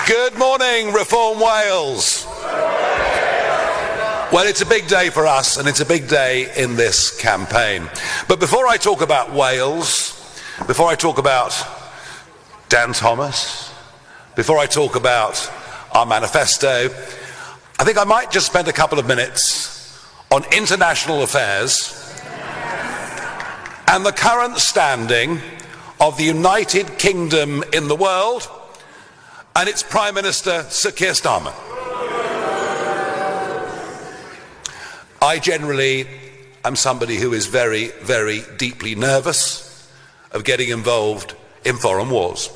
Good morning, Reform Wales. Well, it's a big day for us, and it's a big day in this campaign. But before I talk about Wales, before I talk about Dan Thomas, before I talk about our manifesto, I think I might just spend a couple of minutes on international affairs and the current standing of the United Kingdom in the world and its Prime Minister, Sir Keir Starmer. I generally am somebody who is very, very deeply nervous of getting involved in foreign wars.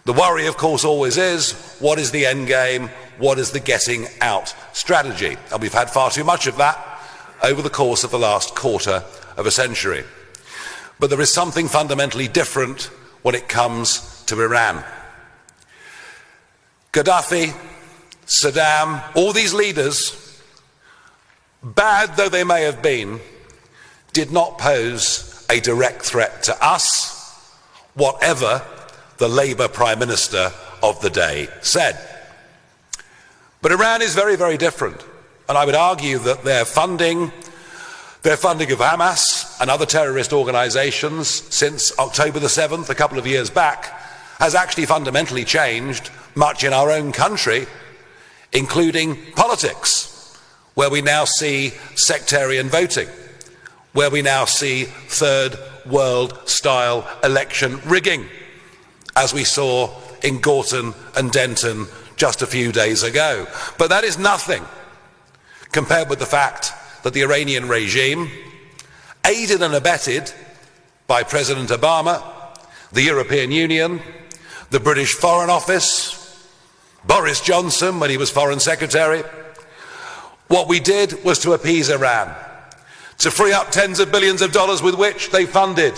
The worry, of course, always is, what is the end game? What is the getting out strategy? And we've had far too much of that over the course of the last quarter of a century. But there is something fundamentally different when it comes to Iran. Gaddafi, Saddam, all these leaders, bad though they may have been, did not pose a direct threat to us, whatever the Labour Prime Minister of the day said. But Iran is very, very different, and I would argue that their funding of Hamas and other terrorist organisations since October the 7th, a couple of years back, has actually fundamentally changed much in our own country, including politics, where we now see sectarian voting, where we now see third world style election rigging, as we saw in Gorton and Denton just a few days ago. But that is nothing compared with the fact that the Iranian regime, aided and abetted by President Obama, the European Union, the British Foreign Office, Boris Johnson when he was Foreign Secretary, what we did was to appease Iran, to free up tens of billions of dollars with which they funded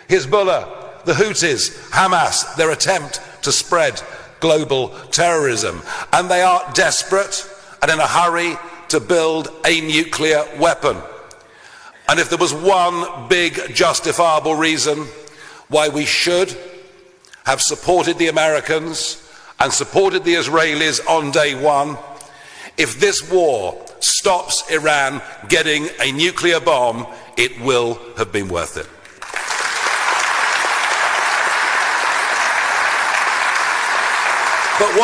Hezbollah, the Houthis, Hamas, their attempt to spread global terrorism. And they are desperate and in a hurry to build a nuclear weapon. And if there was one big justifiable reason why we should have supported the Americans and supported the Israelis on day one, if this war stops Iran getting a nuclear bomb, it will have been worth it. But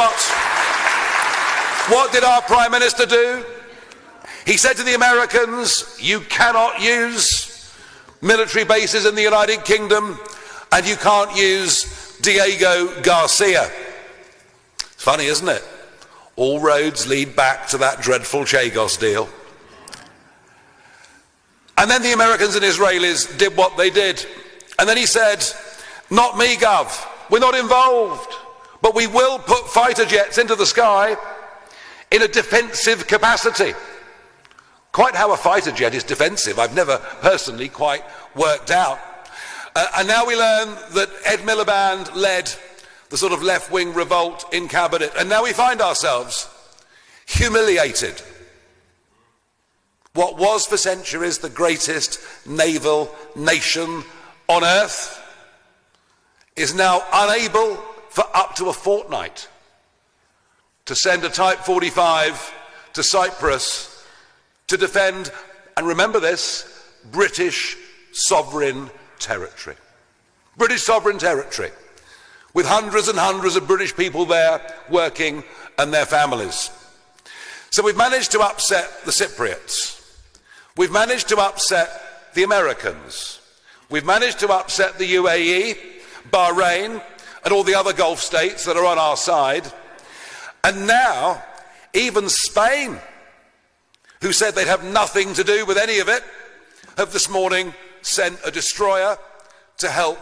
what did our Prime Minister do? He said to the Americans, you cannot use military bases in the United Kingdom and you can't use Diego Garcia. It's funny, isn't it? All roads lead back to that dreadful Chagos deal. And then the Americans and Israelis did what they did. And then he said, not me, Gov, we're not involved, but we will put fighter jets into the sky in a defensive capacity. Quite how a fighter jet is defensive, I've never personally quite worked out. And now we learn that Ed Miliband led the sort of left-wing revolt in cabinet, and now we find ourselves humiliated. What was for centuries the greatest naval nation on earth is now unable for up to a fortnight to send a Type 45 to Cyprus to defend, and remember this, British sovereign territory. British sovereign territory, with hundreds and hundreds of British people there working and their families. So we've managed to upset the Cypriots. We've managed to upset the Americans. We've managed to upset the UAE, Bahrain, and all the other Gulf states that are on our side. And now, even Spain, who said they'd have nothing to do with any of it, have this morning sent a destroyer to help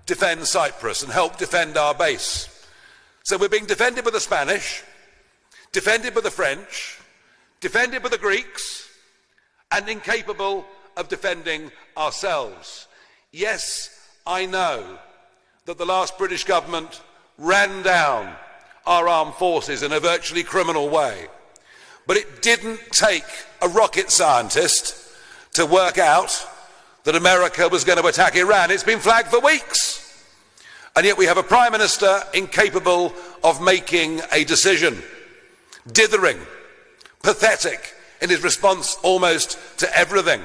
defend Cyprus and help defend our base. So we're being defended by the Spanish, defended by the French, defended by the Greeks, and incapable of defending ourselves. Yes, I know that the last British government ran down our armed forces in a virtually criminal way. But it didn't take a rocket scientist to work out that America was going to attack Iran. It's been flagged for weeks. And yet we have a Prime Minister incapable of making a decision, dithering, pathetic in his response almost to everything.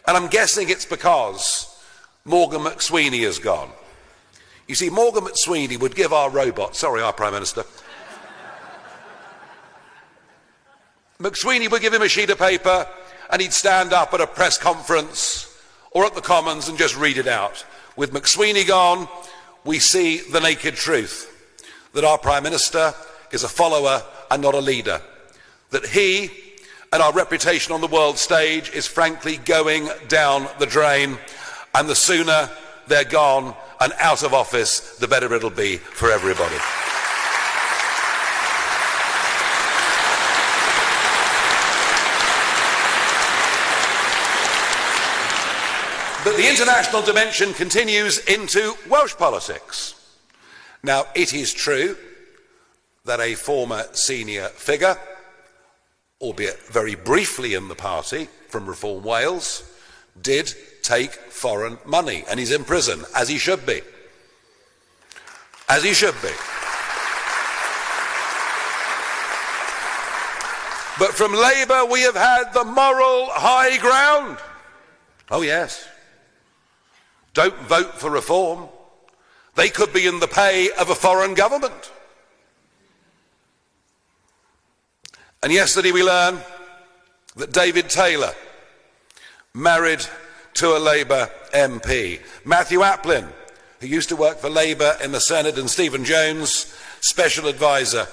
And I'm guessing it's because Morgan McSweeney is gone. You see, Morgan McSweeney would give our Prime Minister, McSweeney would give him a sheet of paper and he'd stand up at a press conference or at the Commons and just read it out. With McSweeney gone, we see the naked truth, that our Prime Minister is a follower and not a leader, that he and our reputation on the world stage is frankly going down the drain, and the sooner they're gone and out of office, the better it'll be for everybody. But the international dimension continues into Welsh politics. Now, it is true that a former senior figure, albeit very briefly in the party, from Reform Wales, did take foreign money, and he's in prison, as he should be. As he should be. But from Labour we have had the moral high ground. Oh yes. Don't vote for reform. They could be in the pay of a foreign government. And yesterday we learned that David Taylor married to a Labour MP. Matthew Applin, who used to work for Labour in the Senedd, and Stephen Jones, special advisor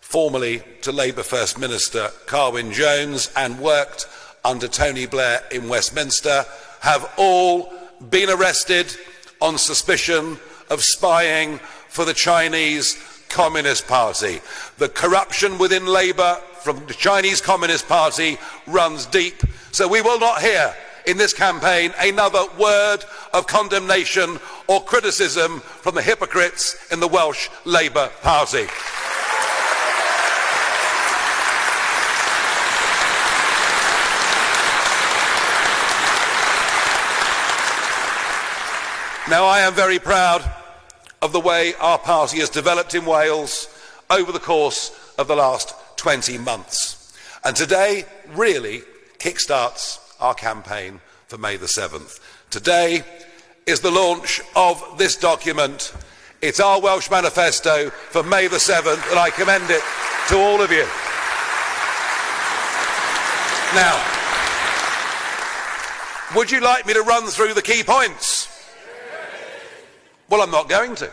formerly to Labour First Minister Carwyn Jones and worked under Tony Blair in Westminster, have all been arrested on suspicion of spying for the Chinese Communist Party. The corruption within Labour from the Chinese Communist Party runs deep, so we will not hear in this campaign another word of condemnation or criticism from the hypocrites in the Welsh Labour Party. Now, I am very proud of the way our party has developed in Wales over the course of the last 20 months. And today really kickstarts our campaign for May the 7th. Today is the launch of this document. It's our Welsh Manifesto for May the 7th, and I commend it to all of you. Now, would you like me to run through the key points? Well, I'm not going to,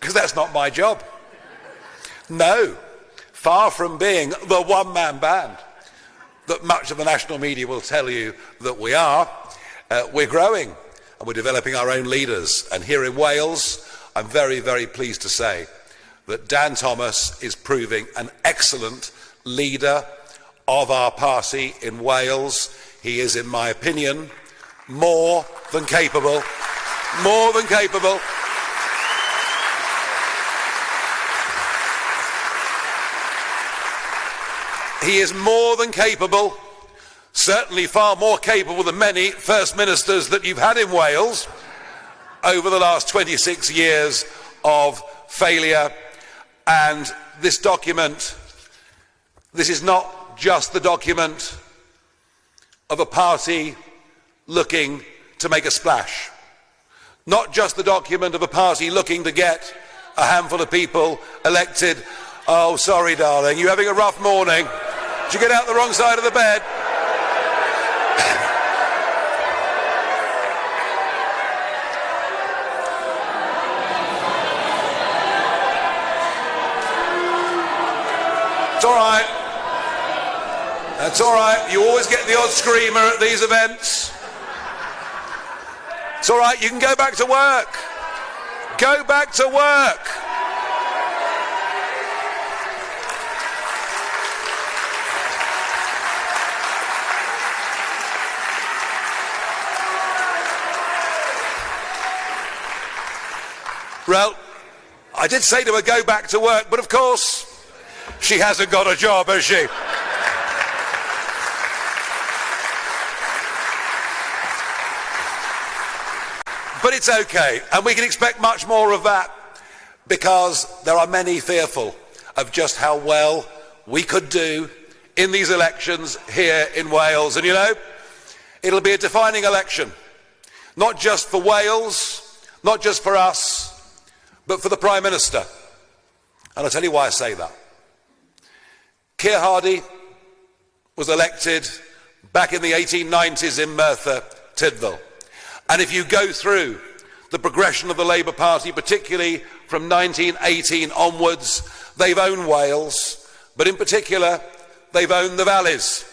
because that's not my job. No, far from being the one-man band that much of the national media will tell you that we are, we're growing and we're developing our own leaders. And here in Wales, I'm very, very pleased to say that Dan Thomas is proving an excellent leader of our party in Wales. He is, in my opinion, more than capable. More than capable. He is more than capable, certainly far more capable than many First Ministers that you've had in Wales over the last 26 years of failure. And this document, this is not just the document of a party looking to make a splash. Not just the document of a party looking to get a handful of people elected. Oh, sorry, darling, you having a rough morning? Did you get out the wrong side of the bed? It's all right. That's all right. You always get the odd screamer at these events. It's all right, you can go back to work. Go back to work. Well, I did say to her, go back to work, but of course, she hasn't got a job, has she? But it's okay, and we can expect much more of that, because there are many fearful of just how well we could do in these elections here in Wales. And you know, it'll be a defining election, not just for Wales, not just for us, but for the Prime Minister. And I'll tell you why I say that. Keir Hardie was elected back in the 1890s in Merthyr Tydfil. And if you go through the progression of the Labour Party, particularly from 1918 onwards, they've owned Wales, but in particular, they've owned the valleys.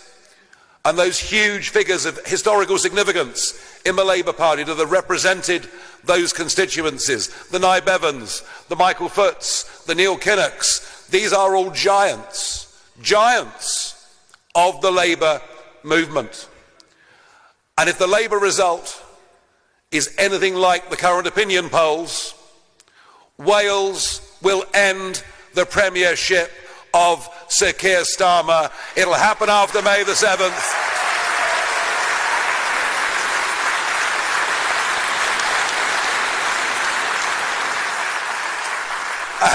And those huge figures of historical significance in the Labour Party that have represented those constituencies, the Nye Bevans, the Michael Foots, the Neil Kinnocks, these are all giants of the Labour movement. And if the Labour result is anything like the current opinion polls, Wales will end the premiership of Sir Keir Starmer. It'll happen after May the 7th.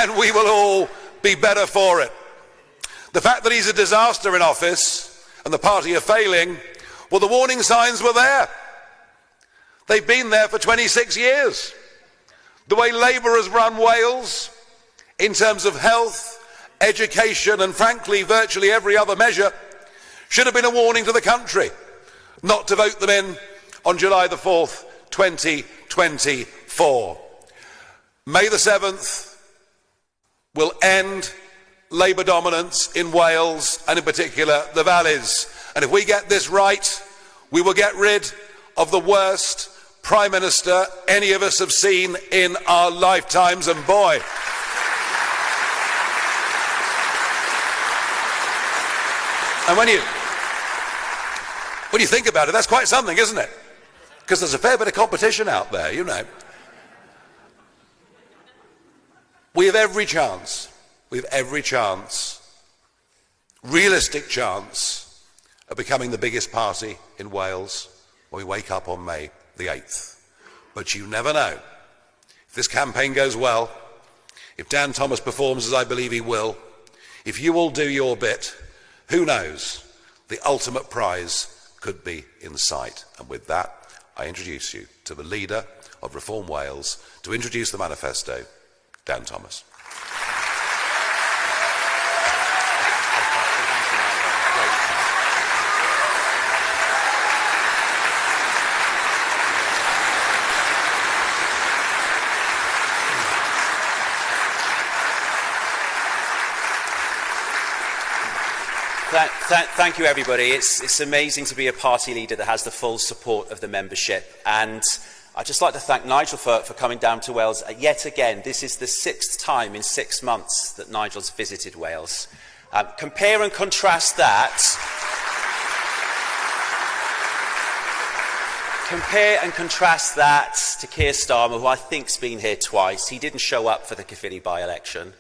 And we will all be better for it. The fact that he's a disaster in office and the party are failing, well, the warning signs were there. They've been there for 26 years. The way Labour has run Wales in terms of health, education and frankly virtually every other measure should have been a warning to the country not to vote them in on July the 4th, 2024. May the 7th will end Labour dominance in Wales and in particular the valleys. And if we get this right, we will get rid of the worst Prime Minister any of us have seen in our lifetimes, and boy, and when you think about it, that's quite something, isn't it? Because there's a fair bit of competition out there, you know. We have every chance, realistic chance of becoming the biggest party in Wales when we wake up on May the 8th. But you never know. If this campaign goes well, if Dan Thomas performs as I believe he will, if you all do your bit, who knows? The ultimate prize could be in sight. And with that, I introduce you to the leader of Reform Wales to introduce the manifesto, Dan Thomas. Thank you, everybody. It's amazing to be a party leader that has the full support of the membership. And I'd just like to thank Nigel for coming down to Wales yet again. This is the 6th time in 6 months that Nigel's visited Wales. Compare and contrast that. Compare and contrast that to Keir Starmer, who I think's been here twice. He didn't show up for the Caerphilly by-election.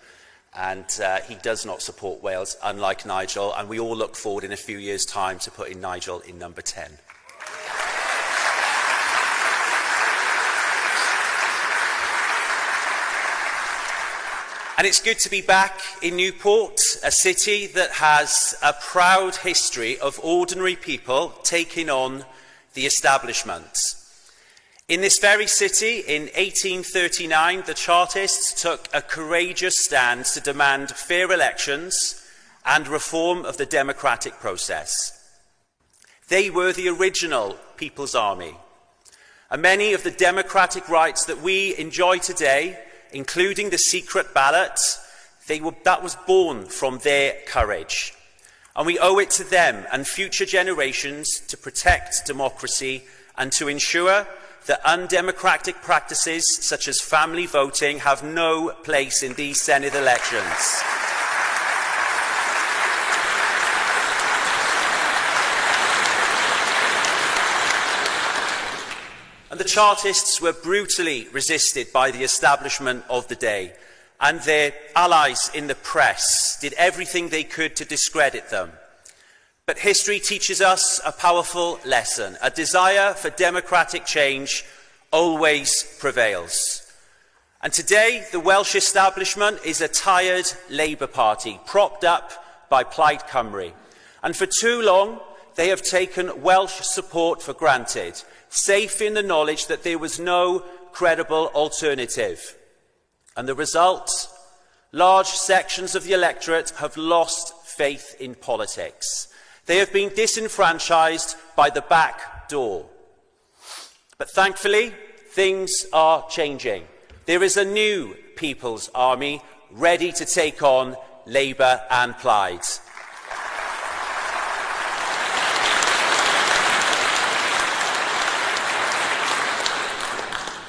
And he does not support Wales, unlike Nigel, and we all look forward in a few years' time to putting Nigel in number 10. And it's good to be back in Newport, a city that has a proud history of ordinary people taking on the establishment. In this very city, in 1839, the Chartists took a courageous stand to demand fair elections and reform of the democratic process. They were the original People's Army. And many of the democratic rights that we enjoy today, including the secret ballot, that was born from their courage. And we owe it to them and future generations to protect democracy and to ensure that undemocratic practices such as family voting have no place in these Senedd elections. And the Chartists were brutally resisted by the establishment of the day, and their allies in the press did everything they could to discredit them. But history teaches us a powerful lesson. A desire for democratic change always prevails. And today, the Welsh establishment is a tired Labour Party, propped up by Plaid Cymru. And for too long, they have taken Welsh support for granted, safe in the knowledge that there was no credible alternative. And the result? Large sections of the electorate have lost faith in politics. They have been disenfranchised by the back door. But thankfully, things are changing. There is a new People's Army ready to take on Labour and Plaid.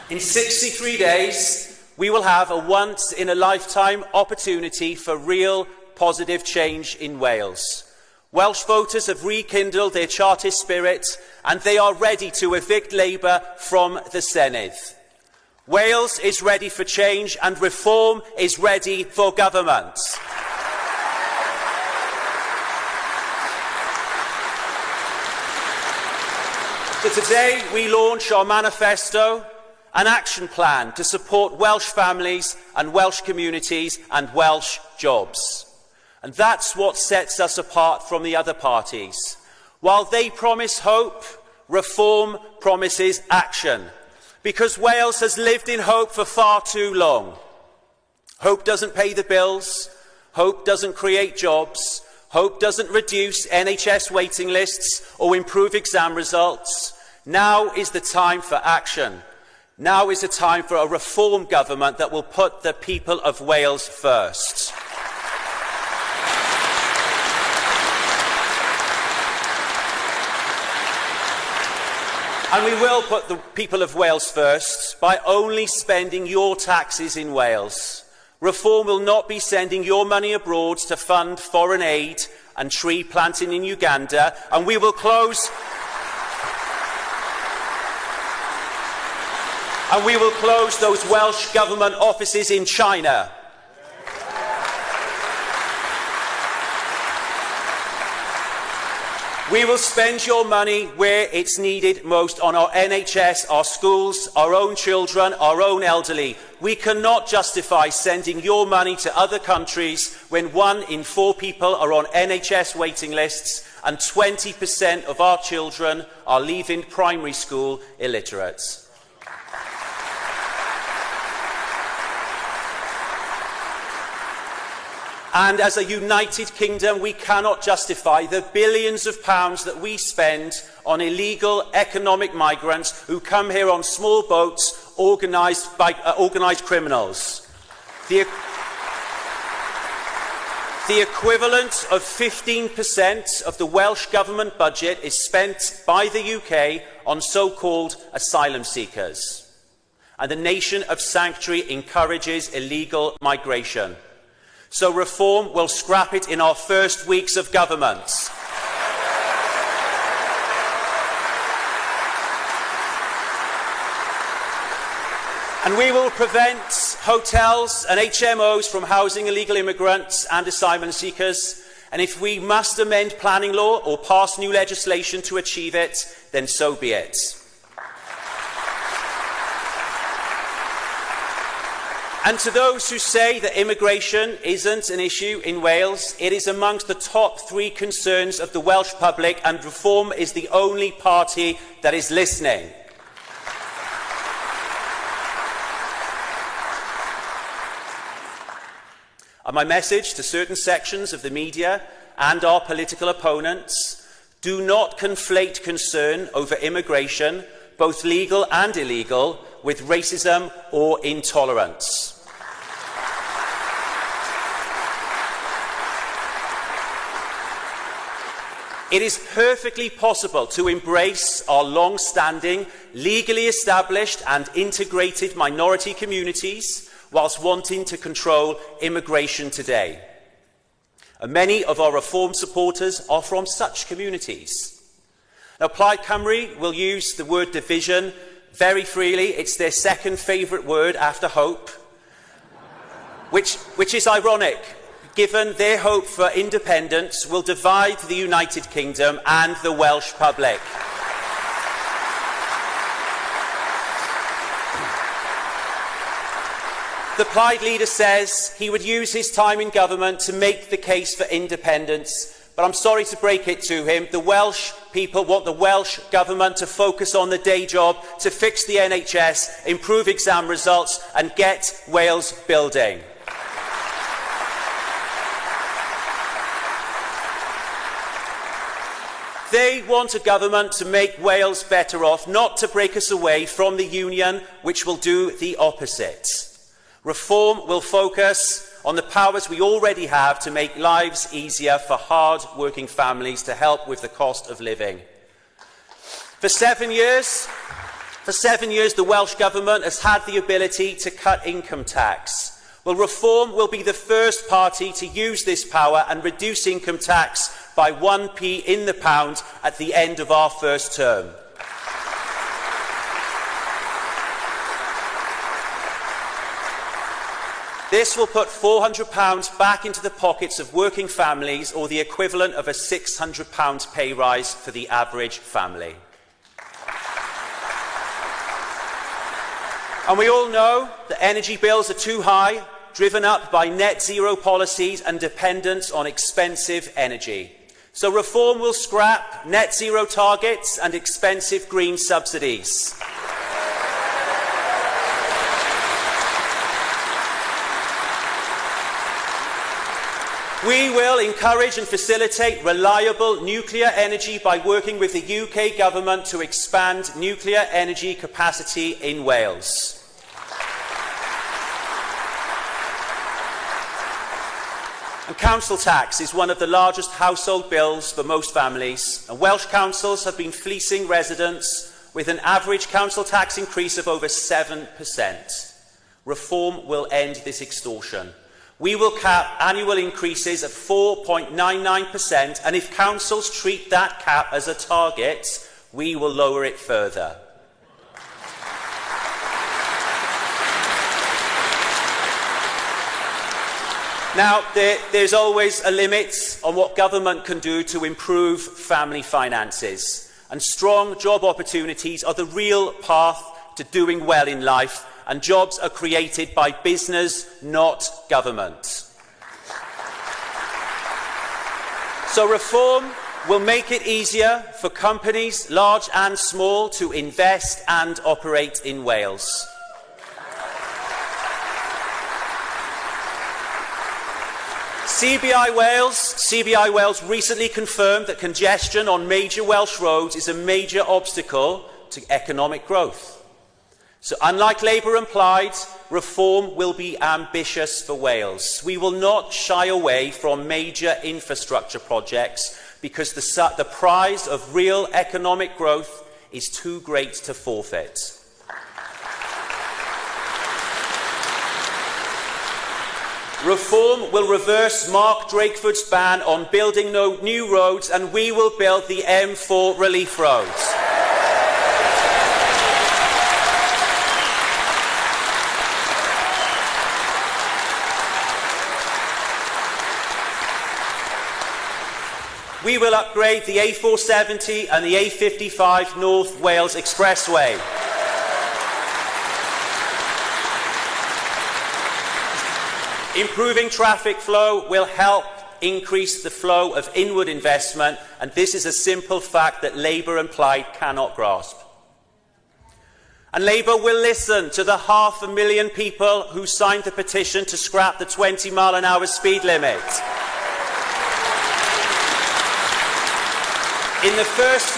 In 63 days, we will have a once-in-a-lifetime opportunity for real positive change in Wales. Welsh voters have rekindled their Chartist spirit and they are ready to evict Labour from the Senedd. Wales is ready for change and reform is ready for government. So today we launch our Manifesto, an action plan to support Welsh families and Welsh communities and Welsh jobs. And that's what sets us apart from the other parties. While they promise hope, reform promises action. Because Wales has lived in hope for far too long. Hope doesn't pay the bills. Hope doesn't create jobs. Hope doesn't reduce NHS waiting lists or improve exam results. Now is the time for action. Now is the time for a reform government that will put the people of Wales first. And we will put the people of Wales first by only spending your taxes in Wales. Reform will not be sending your money abroad to fund foreign aid and tree planting in Uganda, and we will close those Welsh government offices in China. We will spend your money where it's needed most, on our NHS, our schools, our own children, our own elderly. We cannot justify sending your money to other countries when 1 in 4 people are on NHS waiting lists and 20% of our children are leaving primary school illiterate. And as a united kingdom, we cannot justify the billions of pounds that we spend on illegal economic migrants who come here on small boats organised by organised criminals. The equivalent of 15% of the Welsh government budget is spent by the UK on so-called asylum seekers. And the nation of sanctuary encourages illegal migration. So reform will scrap it in our first weeks of government. And we will prevent hotels and HMOs from housing illegal immigrants and asylum seekers. And if we must amend planning law or pass new legislation to achieve it, then so be it. And to those who say that immigration isn't an issue in Wales, it is amongst the top 3 concerns of the Welsh public, and Reform is the only party that is listening. And my message to certain sections of the media and our political opponents: do not conflate concern over immigration, both legal and illegal, with racism or intolerance. It is perfectly possible to embrace our long-standing, legally established and integrated minority communities whilst wanting to control immigration today. And many of our reform supporters are from such communities. Now, Plaid Cymru will use the word division very freely. It's their second favourite word after hope, which is ironic, given their hope for independence will divide the United Kingdom and the Welsh public. The Plaid leader says he would use his time in government to make the case for independence, but I'm sorry to break it to him. The Welsh people want the Welsh government to focus on the day job, to fix the NHS, improve exam results and get Wales building. They want a government to make Wales better off, not to break us away from the Union, which will do the opposite. Reform will focus on the powers we already have to make lives easier for hard-working families, to help with the cost of living. For 7 years, the Welsh Government has had the ability to cut income tax. Well, Reform will be the first party to use this power and reduce income tax by 1p in the pound at the end of our first term. This will put £400 back into the pockets of working families, or the equivalent of a £600 pay rise for the average family. And we all know that energy bills are too high, driven up by net zero policies and dependence on expensive energy. So Reform will scrap net zero targets and expensive green subsidies. We will encourage and facilitate reliable nuclear energy by working with the UK Government to expand nuclear energy capacity in Wales. And council tax is one of the largest household bills for most families, and Welsh councils have been fleecing residents with an average council tax increase of over 7%. Reform will end this extortion. We will cap annual increases at 4.99%, and if councils treat that cap as a target, we will lower it further. Now, there's always a limit on what government can do to improve family finances, and strong job opportunities are the real path to doing well in life, and jobs are created by business, not government. So Reform will make it easier for companies, large and small, to invest and operate in Wales. CBI Wales recently confirmed that congestion on major Welsh roads is a major obstacle to economic growth. So unlike Labour and Plaid, Reform will be ambitious for Wales. We will not shy away from major infrastructure projects because the prize of real economic growth is too great to forfeit. Reform will reverse Mark Drakeford's ban on building new roads, and we will build the M4 relief roads. We will upgrade the A470 and the A55 North Wales Expressway. Improving traffic flow will help increase the flow of inward investment, and this is a simple fact that Labour and Plaid cannot grasp. And Labour will listen to the 500,000 people who signed the petition to scrap the 20-mile-an-hour speed limit. In the first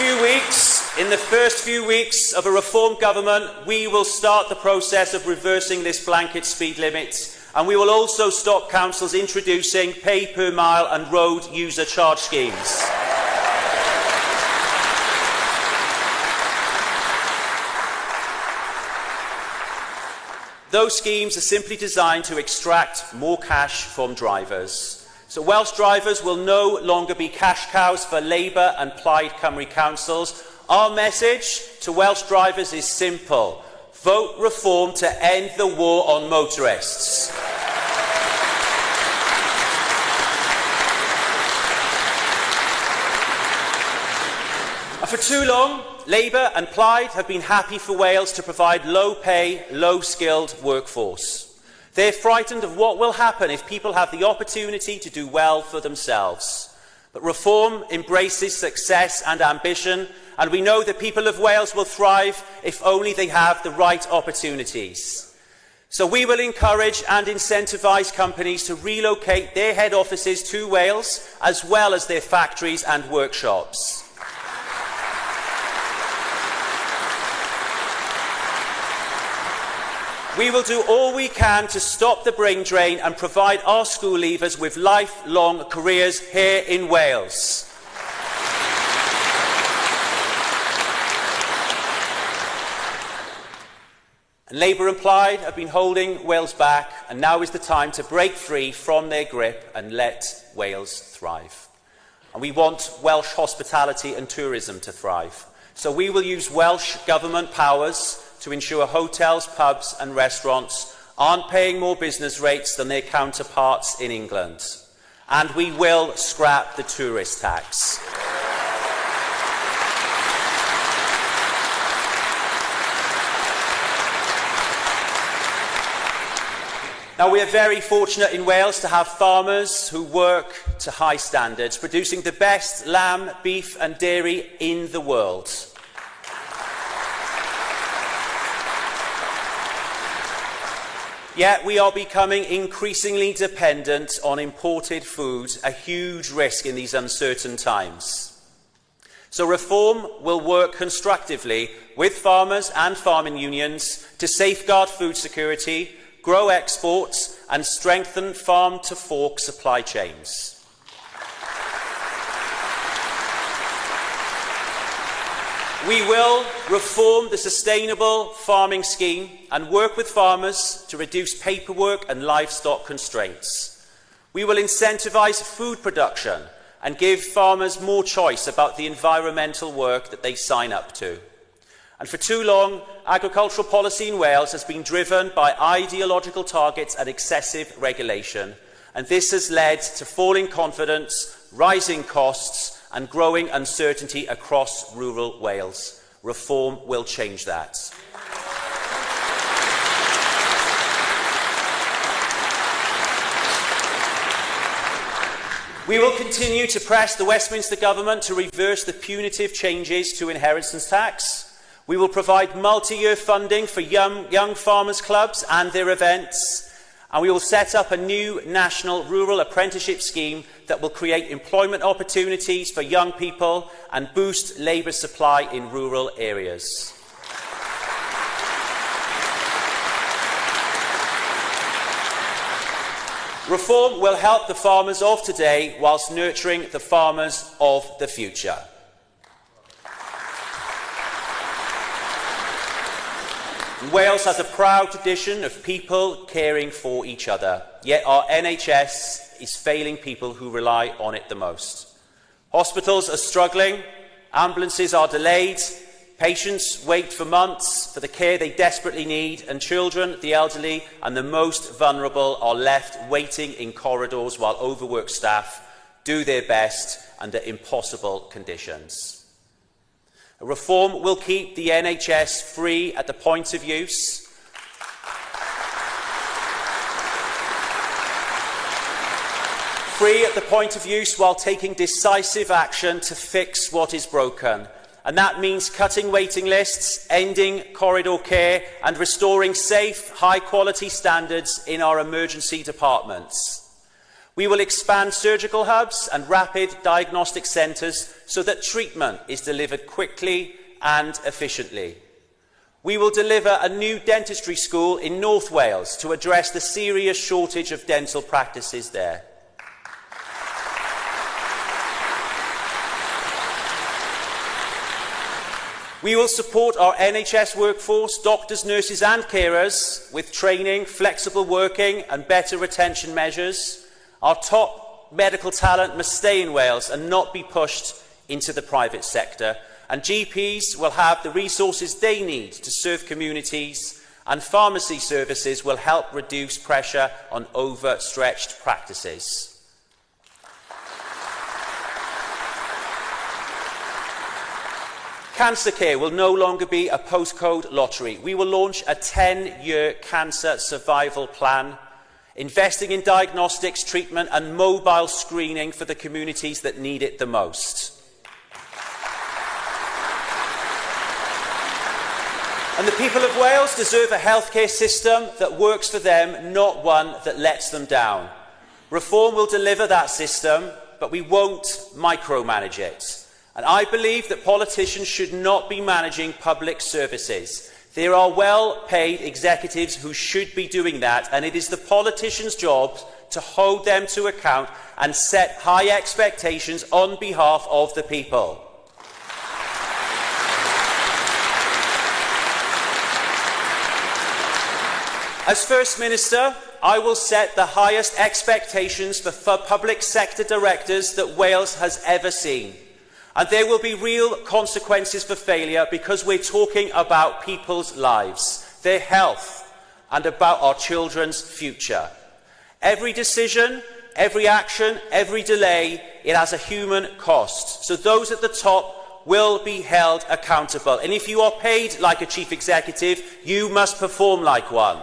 few weeks of a Reform government, we will start the process of reversing this blanket speed limit, and we will also stop councils introducing pay per mile and road user charge schemes. Those schemes are simply designed to extract more cash from drivers. So Welsh drivers will no longer be cash cows for Labour and Plaid Cymru councils. Our message to Welsh drivers is simple: vote Reform to end the war on motorists. And for too long, Labour and Plaid have been happy for Wales to provide low-pay, low-skilled workforce. They're frightened of what will happen if people have the opportunity to do well for themselves. But reform embraces success and ambition, and we know the people of Wales will thrive if only they have the right opportunities. So we will encourage and incentivise companies to relocate their head offices to Wales, as well as their factories and workshops. We will do all we can to stop the brain drain and provide our school leavers with lifelong careers here in Wales. Labour and Plaid have been holding Wales back, and now is the time to break free from their grip and let Wales thrive. And we want Welsh hospitality and tourism to thrive. So we will use Welsh Government powers to ensure hotels, pubs and restaurants aren't paying more business rates than their counterparts in England. And we will scrap the tourist tax. Now, we are very fortunate in Wales to have farmers who work to high standards, producing the best lamb, beef and dairy in the world. Yet we are becoming increasingly dependent on imported food, a huge risk in these uncertain times. So reform will work constructively with farmers and farming unions to safeguard food security, grow exports and strengthen farm-to-fork supply chains. We will reform the sustainable farming scheme and work with farmers to reduce paperwork and livestock constraints. We will incentivise food production and give farmers more choice about the environmental work that they sign up to. And for too long, agricultural policy in Wales has been driven by ideological targets and excessive regulation, and this has led to falling confidence, rising costs and growing uncertainty across rural Wales. Reform will change that. We will continue to press the Westminster Government to reverse the punitive changes to inheritance tax. We will provide multi-year funding for young farmers' clubs and their events. And we will set up a new national rural apprenticeship scheme that will create employment opportunities for young people and boost labour supply in rural areas. Reform will help the farmers of today whilst nurturing the farmers of the future. Wales has a proud tradition of people caring for each other, yet our NHS is failing people who rely on it the most. Hospitals are struggling, ambulances are delayed, patients wait for months for the care they desperately need, and children, the elderly and the most vulnerable are left waiting in corridors while overworked staff do their best under impossible conditions. Reform will keep the NHS free at the point of use. Free at the point of use while taking decisive action to fix what is broken. And that means cutting waiting lists, ending corridor care and restoring safe, high-quality standards in our emergency departments. We will expand surgical hubs and rapid diagnostic centres so that treatment is delivered quickly and efficiently. We will deliver a new dentistry school in North Wales to address the serious shortage of dental practices there. We will support our NHS workforce, doctors, nurses and carers with training, flexible working and better retention measures. Our top medical talent must stay in Wales and not be pushed into the private sector. And GPs will have the resources they need to serve communities, and pharmacy services will help reduce pressure on overstretched practices. cancer care will no longer be a postcode lottery. We will launch a 10-year cancer survival plan, investing in diagnostics, treatment and mobile screening for the communities that need it the most. And the people of Wales deserve a healthcare system that works for them, not one that lets them down. Reform will deliver that system, but we won't micromanage it. And I believe that politicians should not be managing public services. There are well-paid executives who should be doing that, and it is the politicians' job to hold them to account and set high expectations on behalf of the people. As First Minister, I will set the highest expectations for public sector directors that Wales has ever seen. And there will be real consequences for failure because we're talking about people's lives, their health, and about our children's future. Every decision, every action, every delay, it has a human cost. So those at the top will be held accountable. And if you are paid like a chief executive, you must perform like one.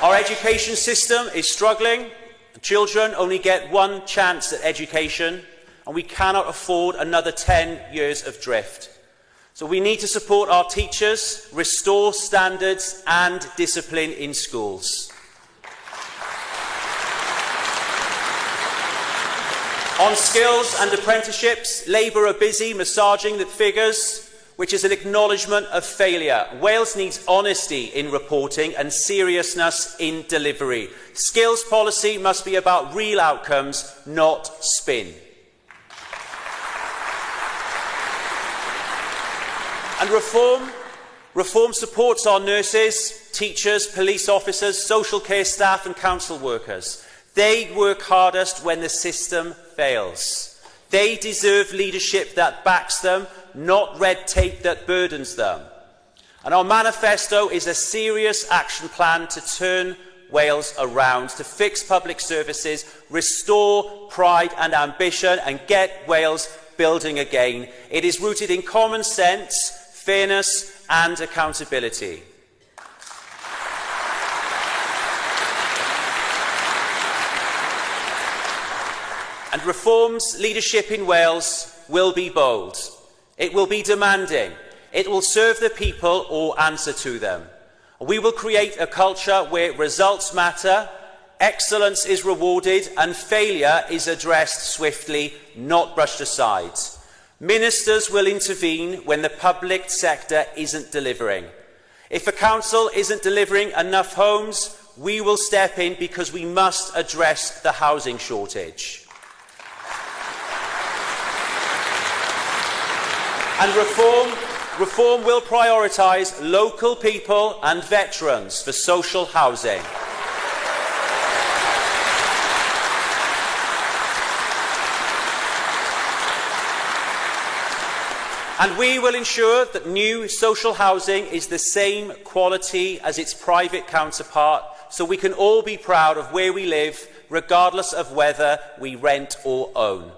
Our education system is struggling. Children only get one chance at education, and we cannot afford another 10 years of drift. So we need to support our teachers, restore standards and discipline in schools. On skills and apprenticeships, Labour are busy massaging the figures, which is an acknowledgement of failure. Wales needs honesty in reporting and seriousness in delivery. Skills policy must be about real outcomes, not spin. And reform supports our nurses, teachers, police officers, social care staff and council workers. They work hardest when the system fails. They deserve leadership that backs them, not red tape that burdens them. And our manifesto is a serious action plan to turn Wales around, to fix public services, restore pride and ambition and get Wales building again. It is rooted in common sense, fairness and accountability. And Reform's leadership in Wales will be bold. It will be demanding. It will serve the people or answer to them. We will create a culture where results matter, excellence is rewarded and failure is addressed swiftly, not brushed aside. Ministers will intervene when the public sector isn't delivering. If a council isn't delivering enough homes, we will step in because we must address the housing shortage. And reform will prioritise local people and veterans for social housing. And we will ensure that new social housing is the same quality as its private counterpart, so we can all be proud of where we live, regardless of whether we rent or own.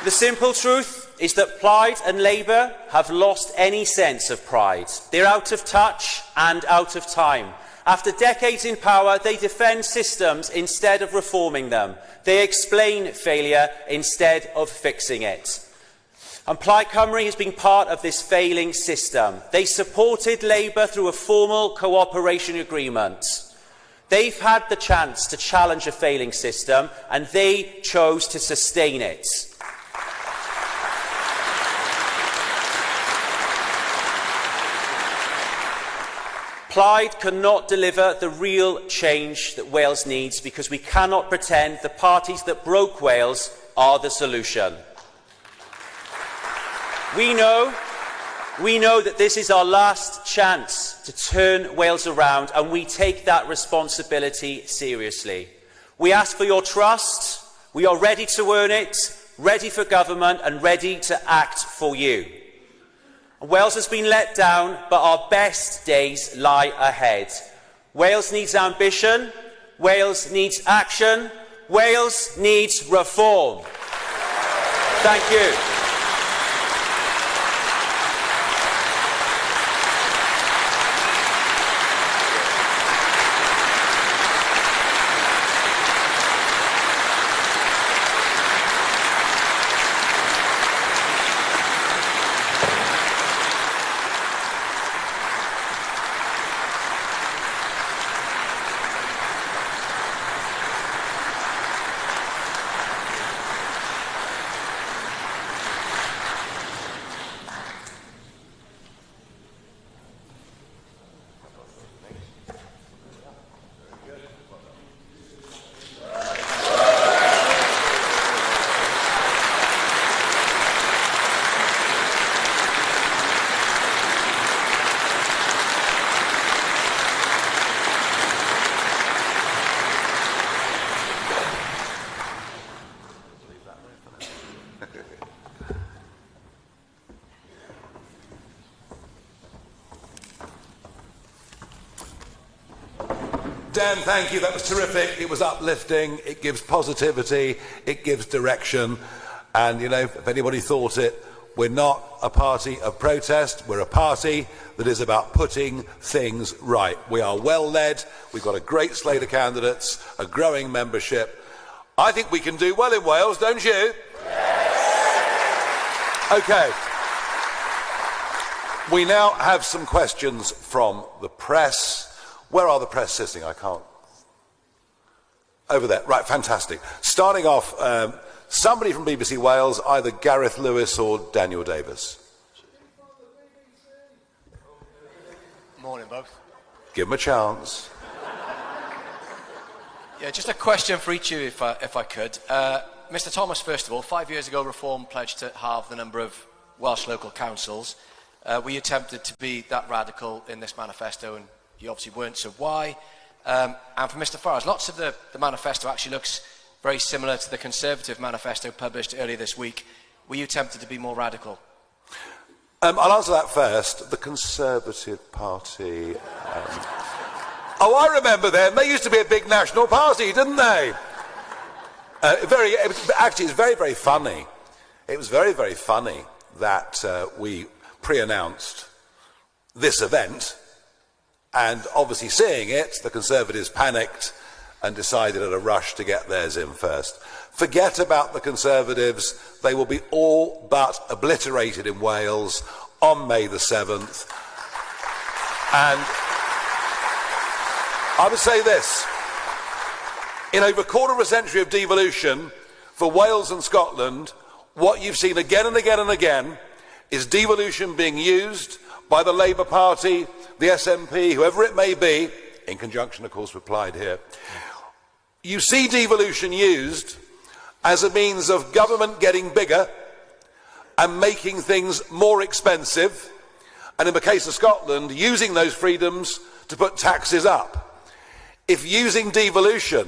The simple truth is that Plaid and Labour have lost any sense of pride. They're out of touch and out of time. After decades in power, they defend systems instead of reforming them. They explain failure instead of fixing it. And Plaid Cymru has been part of this failing system. They supported Labour through a formal cooperation agreement. They've had the chance to challenge a failing system, and they chose to sustain it. Plaid cannot deliver the real change that Wales needs because we cannot pretend the parties that broke Wales are the solution. We know that this is our last chance to turn Wales around, and we take that responsibility seriously. We ask for your trust. We are ready to earn it, ready for government and ready to act for you. Wales has been let down, but our best days lie ahead. Wales needs ambition. Wales needs action. Wales needs reform. Thank you. Dan, thank you. That was terrific. It was uplifting. It gives positivity. It gives direction. And, you know, if anybody thought it, we're not a party of protest. We're a party that is about putting things right. We are well led. We've got a great slate of candidates, a growing membership. I think we can do well in Wales, don't you? Yes. OK. We now have some questions from the press. Where are the press sitting? I can't. Over there. Right, fantastic. Starting off, somebody from BBC Wales, either Gareth Lewis or Daniel Davis. Morning, both. Give them a chance. Yeah, just a question for each of you, if I could. Mr. Thomas, first of all, 5 years ago, Reform pledged to halve the number of Welsh local councils. Were you tempted to be that radical in this manifesto? And you obviously weren't, so why? And for Mr. Farage, lots of the manifesto actually looks very similar to the Conservative manifesto published earlier this week. Were you tempted to be more radical? I'll answer that first. The Conservative Party. Oh, I remember them. They used to be a big national party, didn't they? Actually, it's very, very funny. It was very, very funny that we pre-announced this event. And obviously seeing it, the Conservatives panicked and decided at a rush to get theirs in first. Forget about the Conservatives. They will be all but obliterated in Wales on May the 7th. And I would say this. In over a quarter of a century of devolution for Wales and Scotland, what you've seen again and again and again is devolution being used by the Labour Party, the SNP, whoever it may be, in conjunction, of course, with Plaid here. You see devolution used as a means of government getting bigger and making things more expensive, and in the case of Scotland, using those freedoms to put taxes up. If using devolution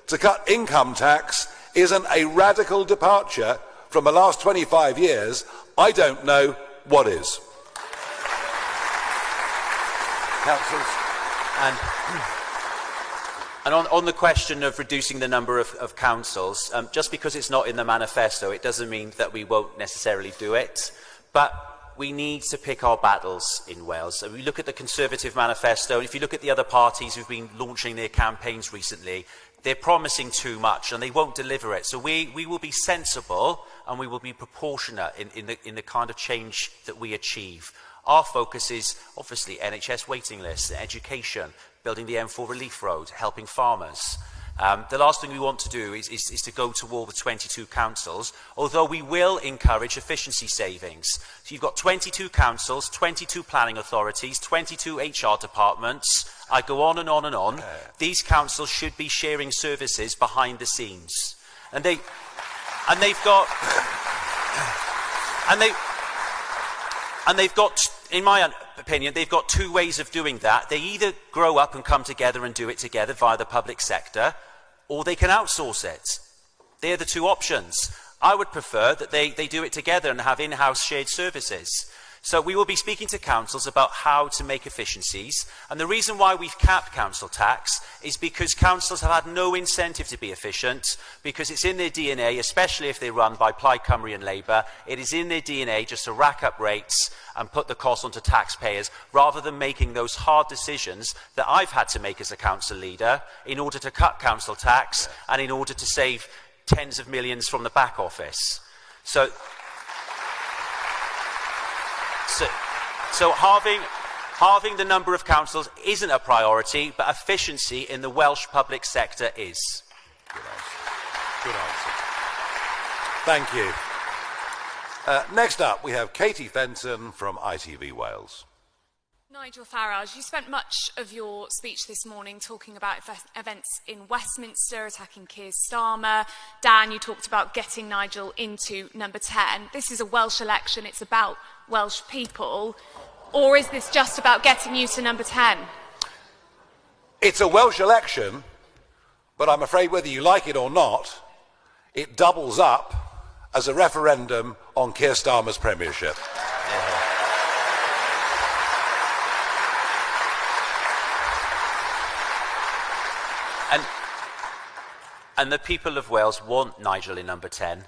to cut income tax isn't a radical departure from the last 25 years, I don't know what is. Councillors. And on the question of reducing the number of councils, just because it's not in the manifesto, it doesn't mean that we won't necessarily do it. But we need to pick our battles in Wales. So we look at the Conservative manifesto, and if you look at the other parties who've been launching their campaigns recently, they're promising too much and they won't deliver it. So we will be sensible and we will be proportionate in the kind of change that we achieve. Our focus is obviously NHS waiting lists, education, building the M4 relief road, helping farmers. The last thing we want to do is to go to war with 22 councils, although we will encourage efficiency savings. So you've got 22 councils, 22 planning authorities, 22 HR departments. I go on and on and on. These councils should be sharing services behind the scenes. And they've got, in my opinion, they've got two ways of doing that. They either grow up and come together and do it together via the public sector, or they can outsource it. They're the two options. I would prefer that they do it together and have in-house shared services. So we will be speaking to councils about how to make efficiencies. And the reason why we've capped council tax is because councils have had no incentive to be efficient, because it's in their DNA, especially if they're run by Plaid Cymru and Labour, it is in their DNA just to rack up rates and put the cost onto taxpayers, rather than making those hard decisions that I've had to make as a council leader in order to cut council tax and in order to save tens of millions from the back office. So halving the number of councils isn't a priority, but efficiency in the Welsh public sector is. Good answer. Good answer. Thank you. Next up, we have Katie Fenton from ITV Wales. Nigel Farage, you spent much of your speech this morning talking about events in Westminster, attacking Keir Starmer. Dan, you talked about getting Nigel into number 10. This is a Welsh election, it's about Welsh people. Or is this just about getting you to number 10? It's a Welsh election, but I'm afraid whether you like it or not, it doubles up as a referendum on Keir Starmer's premiership. And the people of Wales want Nigel in number 10. Okay.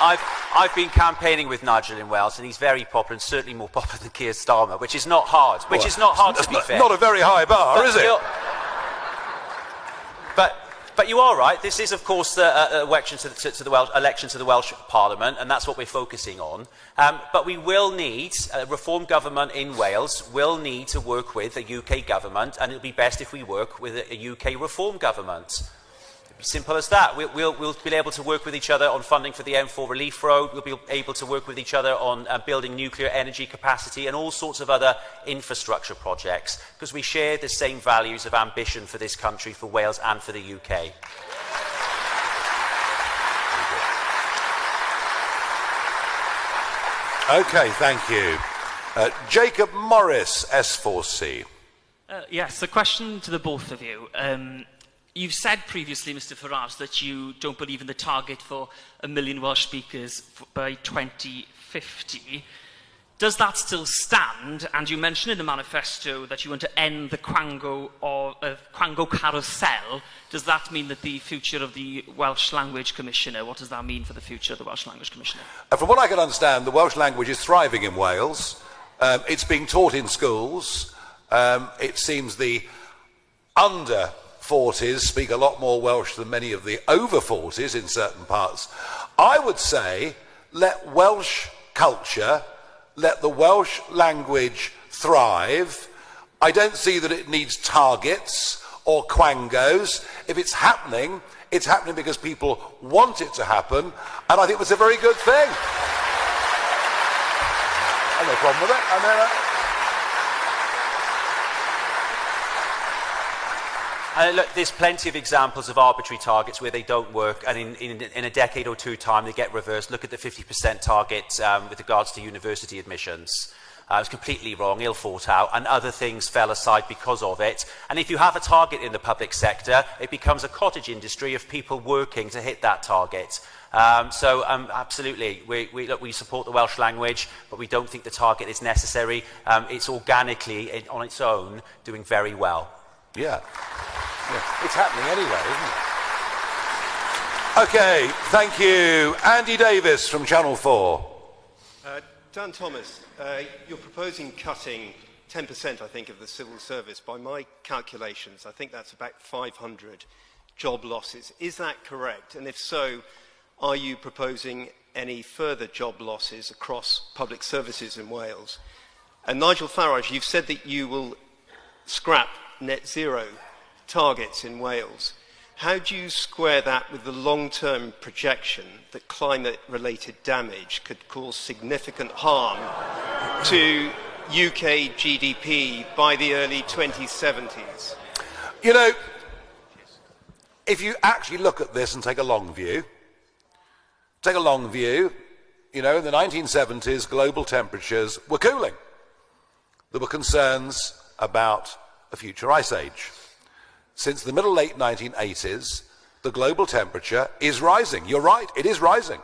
I've been campaigning with Nigel in Wales, and he's very popular, and certainly more popular than Keir Starmer, which is not hard. To be fair. Not a very high bar, is it? But you are right. This is, of course, the election to the Welsh Parliament, and that's what we're focusing on. But we will need a reform government in Wales. Will need to work with a UK government, and it'll be best if we work with a UK reform government. Simple as that. We'll be able to work with each other on funding for the M4 Relief Road. We'll be able to work with each other on building nuclear energy capacity and all sorts of other infrastructure projects, because we share the same values of ambition for this country, for Wales and for the UK. Okay, thank you. Jacob Morris, S4C. Yes, a question to the both of you. You've said previously, Mr Farage, that you don't believe in the target for 1 million Welsh speakers by 2050. Does that still stand? And you mentioned in the manifesto that you want to end the Quango carousel. Does that mean that the future of the Welsh Language Commissioner, what does that mean for the future of the Welsh Language Commissioner? From what I can understand, the Welsh language is thriving in Wales. It's being taught in schools. It seems the under 40s speak a lot more Welsh than many of the over 40s in certain parts. I would say let Welsh culture, let the Welsh language thrive. I don't see that it needs targets or quangos. If it's happening because people want it to happen, and I think it's a very good thing. I have no problem with it. Look, there's plenty of examples of arbitrary targets where they don't work, and in a decade or two time they get reversed. Look at the 50% target with regards to university admissions. It was completely wrong, ill thought out, and other things fell aside because of it. And if you have a target in the public sector, it becomes a cottage industry of people working to hit that target. Absolutely, we support the Welsh language, but we don't think the target is necessary. It's organically, on its own, doing very well. Yeah. It's happening anyway, isn't it? Okay, thank you. Andy Davis from Channel 4. Dan Thomas, you're proposing cutting 10%, I think, of the civil service. By my calculations, I think that's about 500 job losses. Is that correct? And if so, are you proposing any further job losses across public services in Wales? And Nigel Farage, you've said that you will scrap net zero targets in Wales. How do you square that with the long-term projection that climate-related damage could cause significant harm to UK GDP by the early 2070s? You know, if you actually look at this and take a long view, you know, in the 1970s, global temperatures were cooling. There were concerns about a future ice age. Since the late 1980s, the global temperature is rising. You're right, it is rising.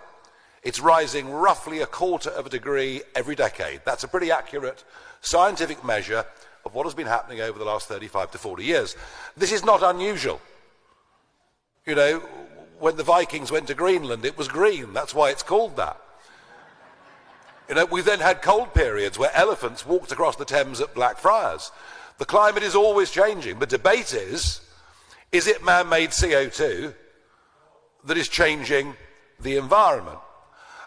It's rising roughly 1/4 of a degree every decade. That's a pretty accurate scientific measure of what has been happening over the last 35 to 40 years. This is not unusual. You know, when the Vikings went to Greenland, it was green. That's why it's called that. You know, we've then had cold periods where elephants walked across the Thames at Blackfriars. The climate is always changing. The debate is it man-made CO2 that is changing the environment?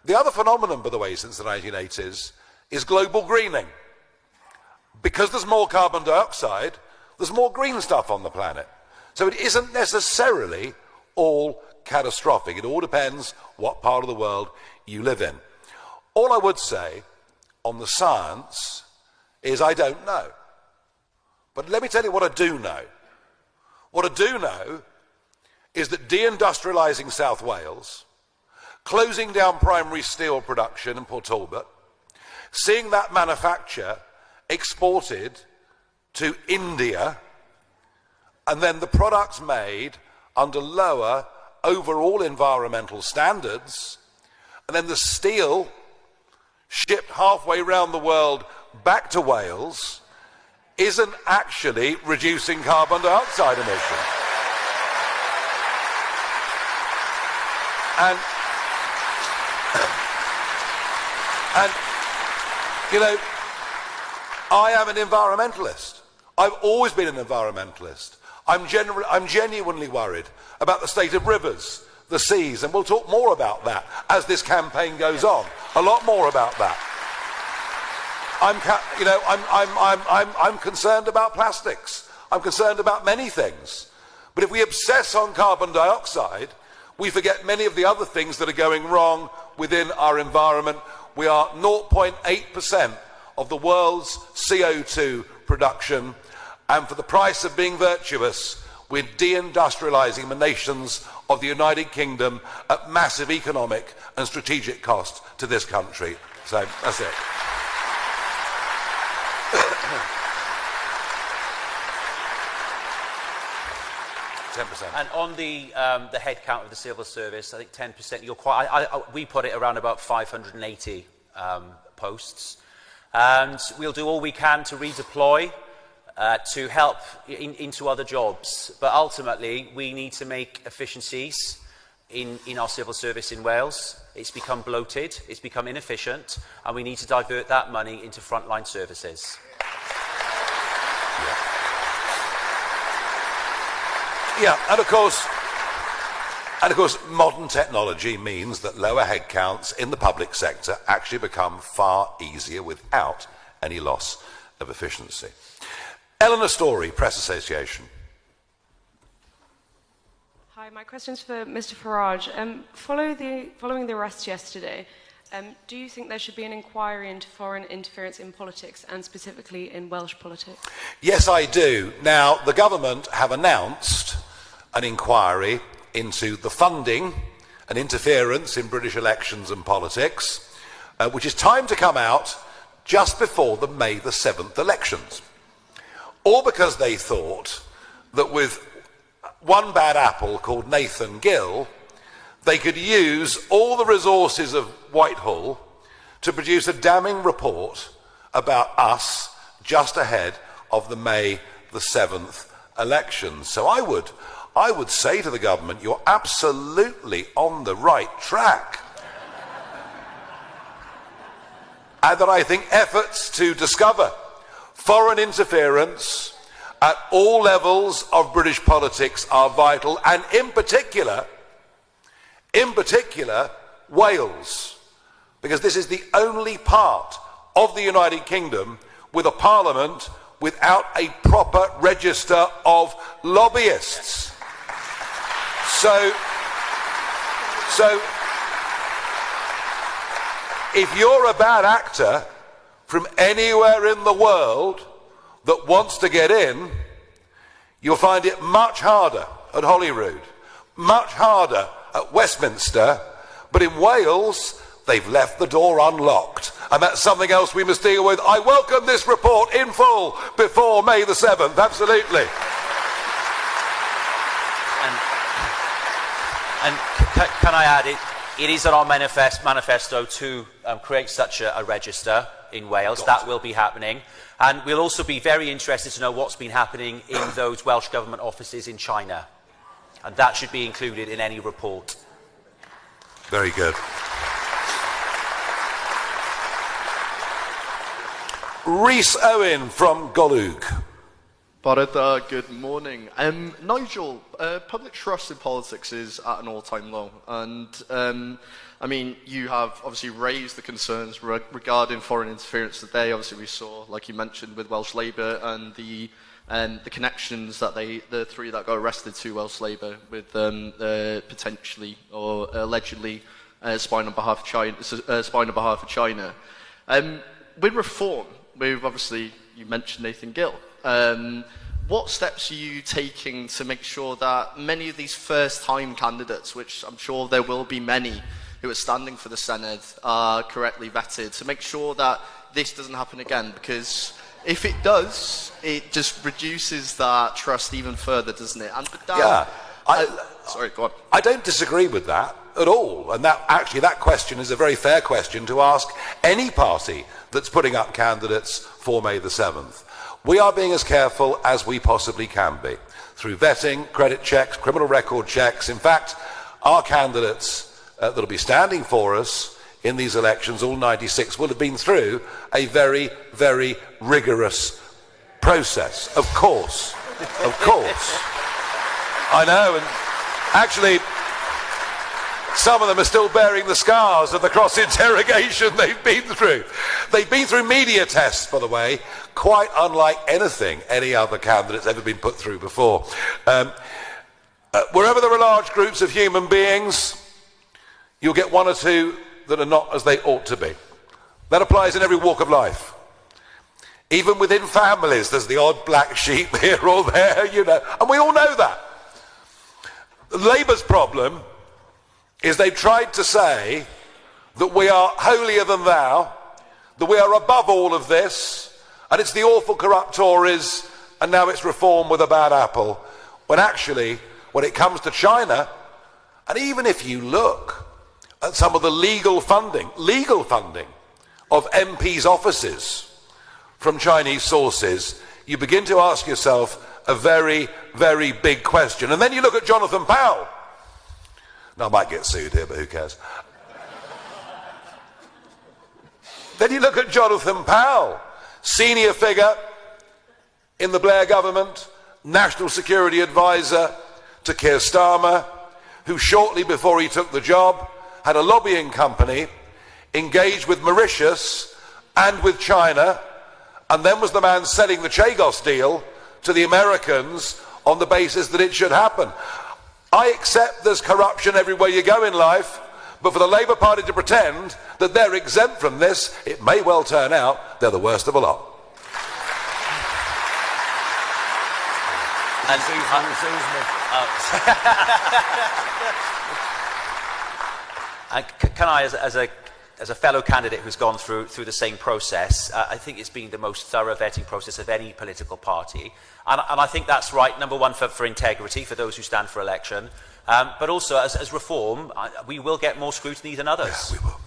The other phenomenon, by the way, since the 1980s, is global greening. Because there's more carbon dioxide, there's more green stuff on the planet. So it isn't necessarily all catastrophic. It all depends what part of the world you live in. All I would say on the science is I don't know. But let me tell you what I do know. What I do know is that deindustrialising South Wales, closing down primary steel production in Port Talbot, seeing that manufacture exported to India, and then the products made under lower overall environmental standards, and then the steel shipped halfway around the world back to Wales, isn't actually reducing carbon dioxide emissions. And you know, I am an environmentalist. I've always been an environmentalist. I'm genuinely worried about the state of rivers, the seas, and we'll talk more about that as this campaign goes on. A lot more about that. I'm concerned about plastics. I'm concerned about many things. But if we obsess on carbon dioxide, we forget many of the other things that are going wrong within our environment. We are 0.8% of the world's CO2 production, and for the price of being virtuous, we're deindustrialising the nations of the United Kingdom at massive economic and strategic cost to this country. So that's it. And on the head count of the civil service, I think 10%. You're quite. We put it around about 580 posts, and we'll do all we can to redeploy to help into other jobs. But ultimately, we need to make efficiencies in our civil service in Wales. It's become bloated, it's become inefficient, and we need to divert that money into frontline services. Yeah, and of course, modern technology means that lower headcounts in the public sector actually become far easier without any loss of efficiency. Eleanor Story, Press Association. Hi, my question's for Mr. Farage. Following the arrest yesterday, do you think there should be an inquiry into foreign interference in politics, and specifically in Welsh politics? Yes, I do. Now, the government have announced an inquiry into the funding and interference in British elections and politics, which is timed to come out just before the May the 7th elections. All because they thought that with one bad apple called Nathan Gill, they could use all the resources of Whitehall to produce a damning report about us just ahead of the May the 7th elections. So I would say to the government, you're absolutely on the right track. And that I think efforts to discover foreign interference at all levels of British politics are vital, and in particular, Wales, because this is the only part of the United Kingdom with a parliament without a proper register of lobbyists. So if you're a bad actor from anywhere in the world that wants to get in, you'll find it much harder at Holyrood, much harder at Westminster, but in Wales, they've left the door unlocked, and that's something else we must deal with. I welcome this report in full before May the 7th, absolutely. And can I add, it is on our manifesto to create such a register in Wales. That will be happening. And we'll also be very interested to know what's been happening in those Welsh Government offices in China. And that should be included in any report. Very good. Rhys Owen from Golwg. Barada, good morning. Nigel, public trust in politics is at an all-time low, and I mean, you have obviously raised the concerns regarding foreign interference today. Obviously, we saw, like you mentioned, with Welsh Labour and the connections that the three that got arrested to Welsh Labour with potentially or allegedly spying on behalf of China. With reform, with obviously you mentioned Nathan Gill. What steps are you taking to make sure that many of these first-time candidates, which I'm sure there will be many who are standing for the Senedd, are correctly vetted, to make sure that this doesn't happen again? Because if it does, it just reduces that trust even further, doesn't it? And that, sorry, go on. I don't disagree with that at all. And that question is a very fair question to ask any party that's putting up candidates for May the 7th. We are being as careful as we possibly can be through vetting, credit checks, criminal record checks. In fact, our candidates that will be standing for us in these elections, all 96, will have been through a very, very rigorous process. Of course. Of course. I know, and actually, some of them are still bearing the scars of the cross-interrogation they've been through. They've been through media tests, by the way, quite unlike anything any other candidate's ever been put through before. Wherever there are large groups of human beings, you'll get one or two that are not as they ought to be. That applies in every walk of life. Even within families, there's the odd black sheep here or there, you know, and we all know that. Labour's problem is they've tried to say that we are holier than thou, that we are above all of this, and it's the awful corrupt Tories, and now it's reform with a bad apple, when actually, when it comes to China, and even if you look at some of the legal funding of MPs' offices from Chinese sources, you begin to ask yourself a very, very big question. And then you look at Jonathan Powell. Now, I might get sued here, but who cares? Then you look at Jonathan Powell, senior figure in the Blair government, national security advisor to Keir Starmer, who shortly before he took the job had a lobbying company engaged with Mauritius and with China, and then was the man selling the Chagos deal to the Americans on the basis that it should happen. I accept there's corruption everywhere you go in life, but for the Labour Party to pretend that they're exempt from this, it may well turn out they're the worst of a lot. And can I, as a fellow candidate who's gone through the same process, I think it's been the most thorough vetting process of any political party. And I think that's right, number one, for integrity, for those who stand for election. But also, as reform, we will get more scrutiny than others. Yeah, we will.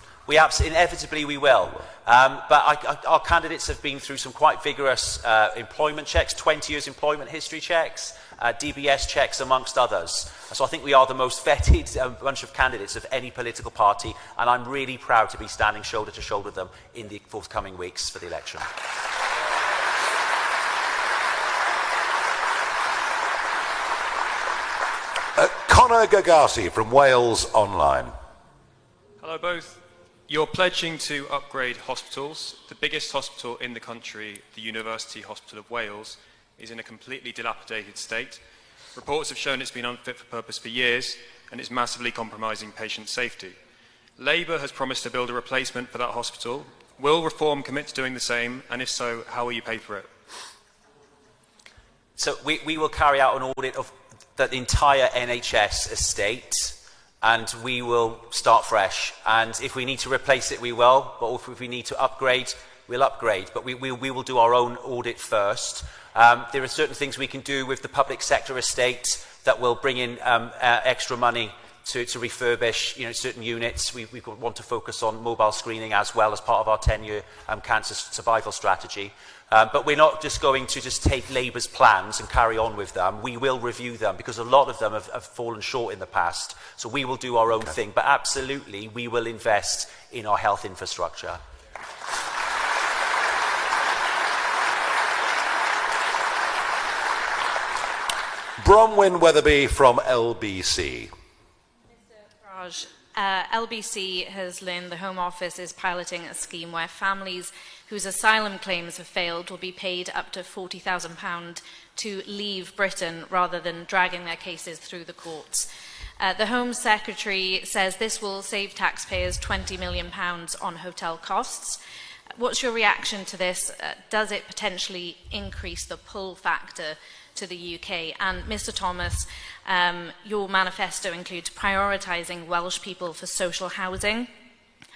Inevitably we will. But our candidates have been through some quite vigorous employment checks, 20 years employment history checks, DBS checks, amongst others. So I think we are the most vetted bunch of candidates of any political party, and I'm really proud to be standing shoulder to shoulder with them in the forthcoming weeks for the election. Conor Gagasi from Wales Online. Hello both. You're pledging to upgrade hospitals. The biggest hospital in the country, the University Hospital of Wales, is in a completely dilapidated state. Reports have shown it's been unfit for purpose for years and is massively compromising patient safety. Labour has promised to build a replacement for that hospital. Will Reform commit to doing the same? And if so, how will you pay for it? So we will carry out an audit of the entire NHS estate, and we will start fresh. And if we need to replace it, we will. But if we need to upgrade, we'll upgrade. But we will do our own audit first. There are certain things we can do with the public sector estate that will bring in extra money to refurbish certain units. We want to focus on mobile screening as well as part of our 10-year cancer survival strategy. But we're not just going to just take Labour's plans and carry on with them. We will review them because a lot of them have fallen short in the past. So we will do our own thing. But absolutely, we will invest in our health infrastructure. Bronwyn Weatherby from LBC. Farage, LBC has learned the Home Office is piloting a scheme where families whose asylum claims have failed will be paid up to £40,000 to leave Britain rather than dragging their cases through the courts. The Home Secretary says this will save taxpayers £20 million on hotel costs. What's your reaction to this? Does it potentially increase the pull factor to the UK? And Mr Thomas, your manifesto includes prioritising Welsh people for social housing.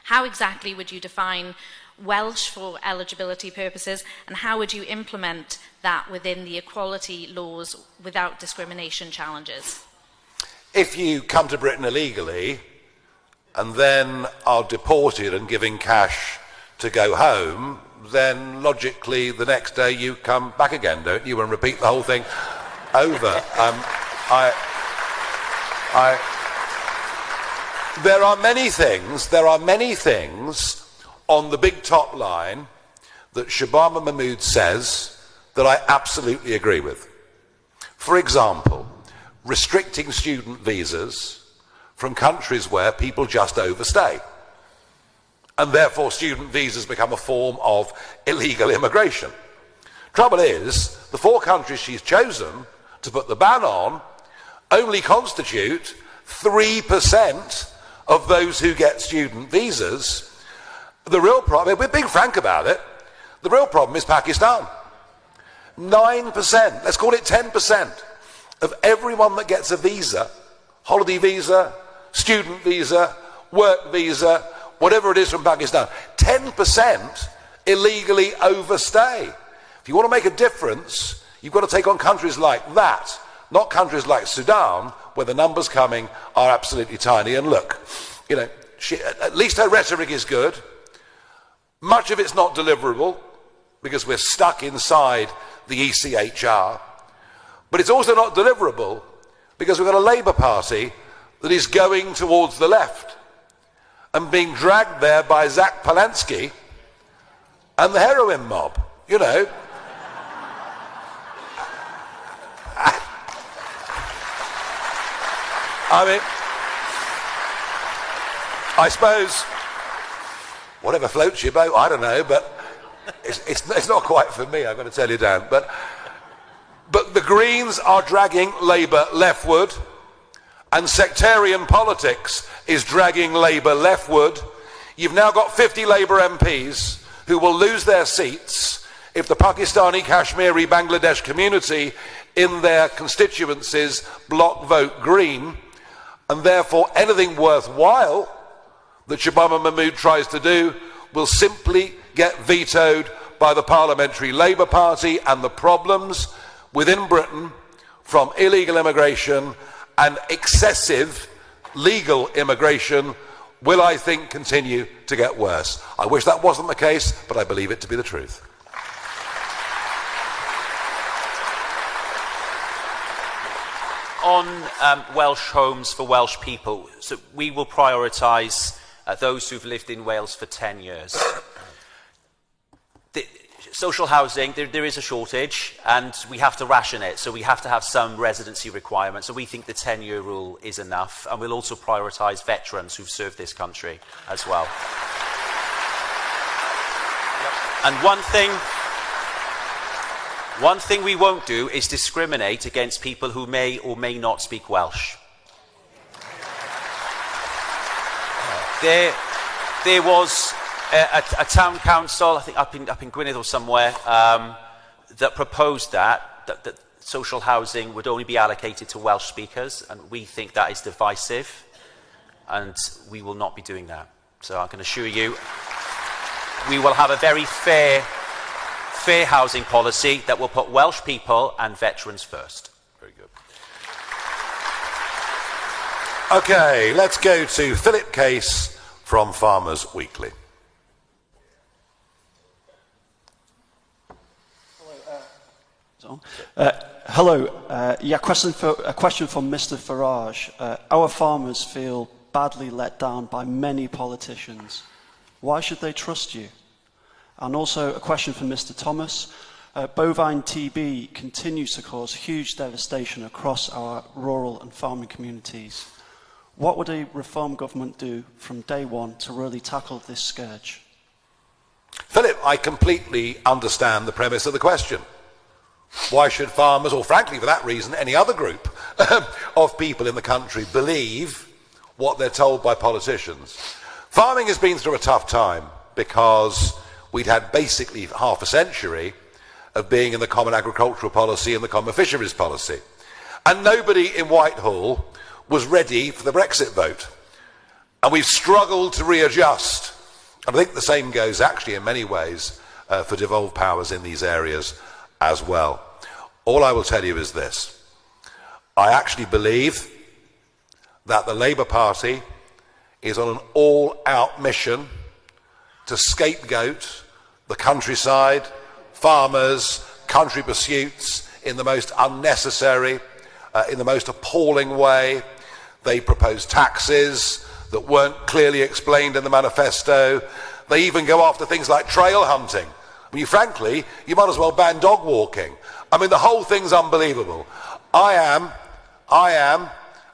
How exactly would you define Welsh for eligibility purposes, and how would you implement that within the equality laws without discrimination challenges? If you come to Britain illegally and then are deported and given cash to go home, then logically the next day you come back again, don't you, and repeat the whole thing over. There are many things on the big top line that Shabama Mahmood says that I absolutely agree with. For example, restricting student visas from countries where people just overstay. And therefore student visas become a form of illegal immigration. Trouble is, the 4 countries she's chosen to put the ban on only constitute 3% of those who get student visas. The real problem, we're being frank about it, the real problem is Pakistan. 9%, let's call it 10% of everyone that gets a visa, holiday visa, student visa, work visa, whatever it is from Pakistan, 10% illegally overstay. If you want to make a difference, you've got to take on countries like that, not countries like Sudan, where the numbers coming are absolutely tiny. And look, at least her rhetoric is good. Much of it's not deliverable because we're stuck inside the ECHR. But it's also not deliverable because we've got a Labour Party that is going towards the left and being dragged there by Zach Polanski and the heroin mob, I mean, I suppose whatever floats your boat, I don't know, but it's not quite for me, I've got to tell you, Dan. But the Greens are dragging Labour leftward, and sectarian politics is dragging Labour leftward. You've now got 50 Labour MPs who will lose their seats if the Pakistani, Kashmiri, Bangladesh community in their constituencies block vote Green, and therefore anything worthwhile that Shabama Mahmood tries to do will simply get vetoed by the Parliamentary Labour Party, and the problems within Britain from illegal immigration and excessive legal immigration will, I think, continue to get worse. I wish that wasn't the case, but I believe it to be the truth. On Welsh homes for Welsh people, so we will prioritise those who've lived in Wales for 10 years. Social housing, there is a shortage, and we have to ration it, so we have to have some residency requirements. So we think the 10-year rule is enough, and we'll also prioritise veterans who've served this country as well. And one thing we won't do is discriminate against people who may or may not speak Welsh. There was a town council, I think up in Gwynedd or somewhere, that proposed that social housing would only be allocated to Welsh speakers, and we think that is divisive, and we will not be doing that. So I can assure you, we will have a very fair housing policy that will put Welsh people and veterans first. Very good. Okay, let's go to Philip Case from Farmers Weekly. Hello. A question for Mr. Farage. Our farmers feel badly let down by many politicians. Why should they trust you? And also a question for Mr. Thomas. Bovine TB continues to cause huge devastation across our rural and farming communities. What would a reform government do from day one to really tackle this scourge? Philip, I completely understand the premise of the question. Why should farmers, or frankly for that reason, any other group of people in the country believe what they're told by politicians? Farming has been through a tough time because we'd had basically half a century of being in the Common Agricultural Policy and the Common Fisheries Policy. And nobody in Whitehall was ready for the Brexit vote. And we've struggled to readjust. And I think the same goes actually in many ways for devolved powers in these areas as well. All I will tell you is this. I actually believe that the Labour Party is on an all-out mission to scapegoat the countryside, farmers, country pursuits in the most unnecessary, in the most appalling way. They propose taxes that weren't clearly explained in the manifesto. They even go after things like trail hunting. I mean, frankly, you might as well ban dog walking. I mean, the whole thing's unbelievable. I am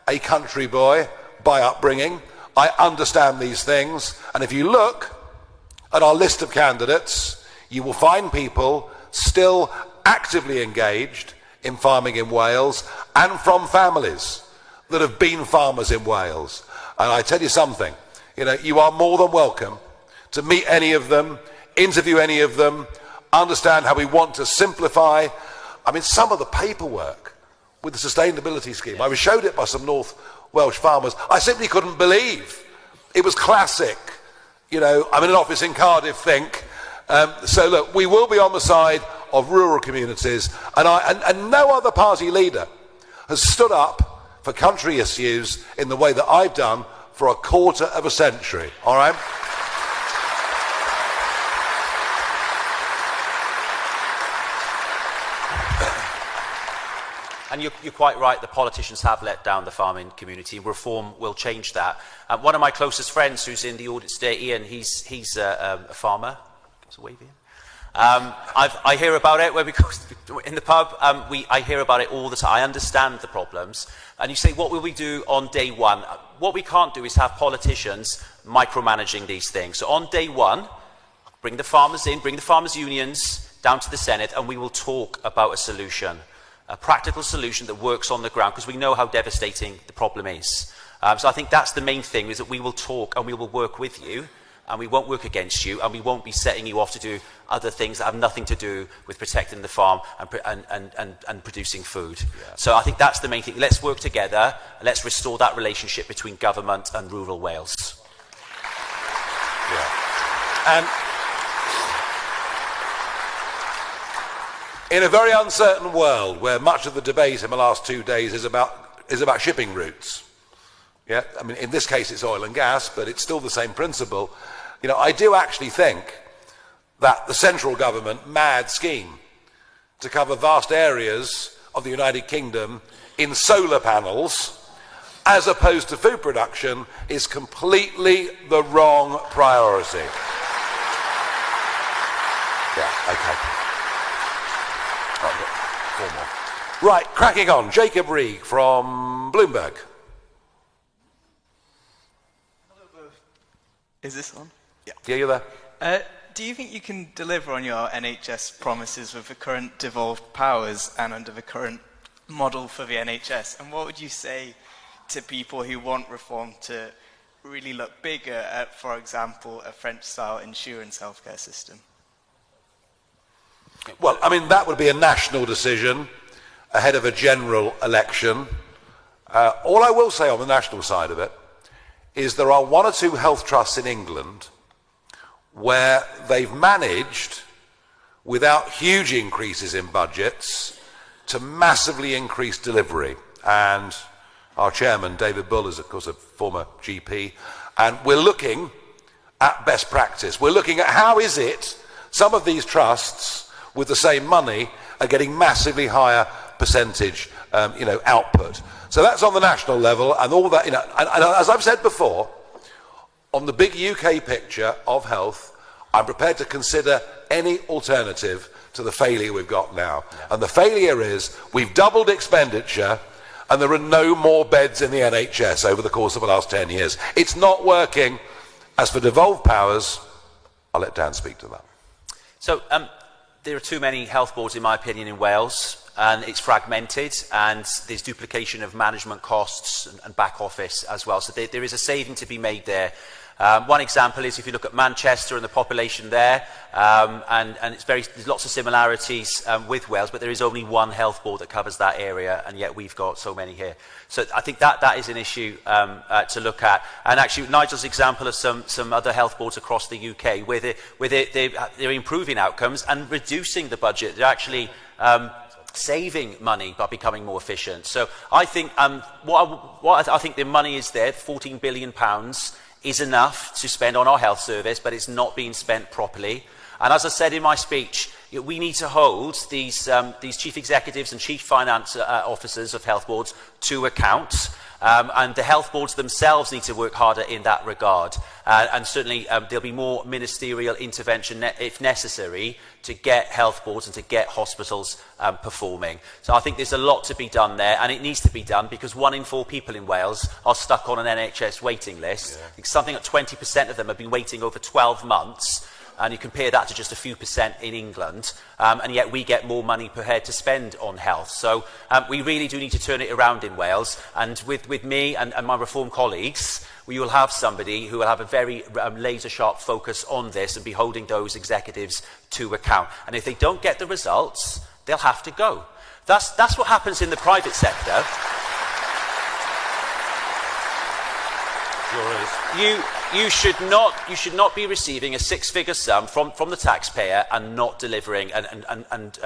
a country boy by upbringing. I understand these things. And if you look at our list of candidates, you will find people still actively engaged in farming in Wales and from families that have been farmers in Wales. And I tell you something, you are more than welcome to meet any of them, interview any of them, understand how we want to simplify. I mean, some of the paperwork with the sustainability scheme, I was showed it by some North Welsh farmers. I simply couldn't believe. It was classic. I'm in an office in Cardiff, think. So look, we will be on the side of rural communities, and no other party leader has stood up for country issues in the way that I've done for a quarter of a century, all right? And you're quite right, the politicians have let down the farming community. Reform will change that. One of my closest friends who's in the audit today, Ian, he's a farmer. Give us a wave, Ian. I hear about it when we go in the pub. I hear about it all the time. I understand the problems. And you say, what will we do on day one? What we can't do is have politicians micromanaging these things. So on day one, bring the farmers in, bring the farmers' unions down to the Senedd, and we will talk about a solution. A practical solution that works on the ground, because we know how devastating the problem is. So I think that's the main thing, is that we will talk and we will work with you, and we won't work against you, and we won't be setting you off to do other things that have nothing to do with protecting the farm and producing food. Yeah. So I think that's the main thing. Let's work together, and let's restore that relationship between government and rural Wales. Yeah. And in a very uncertain world where much of the debate in the last 2 days is about shipping routes, yeah, I mean, in this case it's oil and gas, but it's still the same principle. I do actually think that the central government mad scheme to cover vast areas of the United Kingdom in solar panels as opposed to food production is completely the wrong priority. Yeah, okay. Right, cracking on. Jacob Reig from Bloomberg. Is this on? Yeah, you're there. Do you think you can deliver on your NHS promises with the current devolved powers and under the current model for the NHS? And what would you say to people who want reform to really look bigger at, for example, a French-style insurance healthcare system? Well, I mean, that would be a national decision ahead of a general election. All I will say on the national side of it is there are 1 or 2 health trusts in England where they've managed, without huge increases in budgets, to massively increase delivery. And Our chairman, David Bull, is of course a former GP, and we're looking at best practice. We're looking at how is it some of these trusts with the same money are getting massively higher percentage output. So that's on the national level, and all that, and as I've said before, on the big UK picture of health, I'm prepared to consider any alternative to the failure we've got now. Yeah. And the failure is we've doubled expenditure and there are no more beds in the NHS over the course of the last 10 years. It's not working. As for devolved powers, I'll let Dan speak to that. So there are too many health boards, in my opinion, in Wales, and it's fragmented, and there's duplication of management costs and back office as well. So there is a saving to be made there. One example is if you look at Manchester and the population there, and there's lots of similarities with Wales, but there is only one health board that covers that area, and yet we've got so many here. So I think that is an issue to look at. And actually, Nigel's example of some other health boards across the UK, where they're improving outcomes and reducing the budget. They're actually saving money by becoming more efficient. So I think what I think the money is there, £14 billion, is enough to spend on our health service, but it's not being spent properly. And as I said in my speech, we need to hold these chief executives and chief finance officers of health boards to account. And the health boards themselves need to work harder in that regard. And certainly there'll be more ministerial intervention if necessary to get health boards and to get hospitals performing. So I think there's a lot to be done there, and it needs to be done because 1 in 4 people in Wales are stuck on an NHS waiting list. Yeah. Something like 20% of them have been waiting over 12 months. And you compare that to just a few percent in England, and yet we get more money per head to spend on health. So we really do need to turn it around in Wales, and with me and my Reform colleagues, we will have somebody who will have a very laser-sharp focus on this and be holding those executives to account. And if they don't get the results, they'll have to go. That's what happens in the private sector. You should not be receiving a 6-figure sum from the taxpayer and not delivering and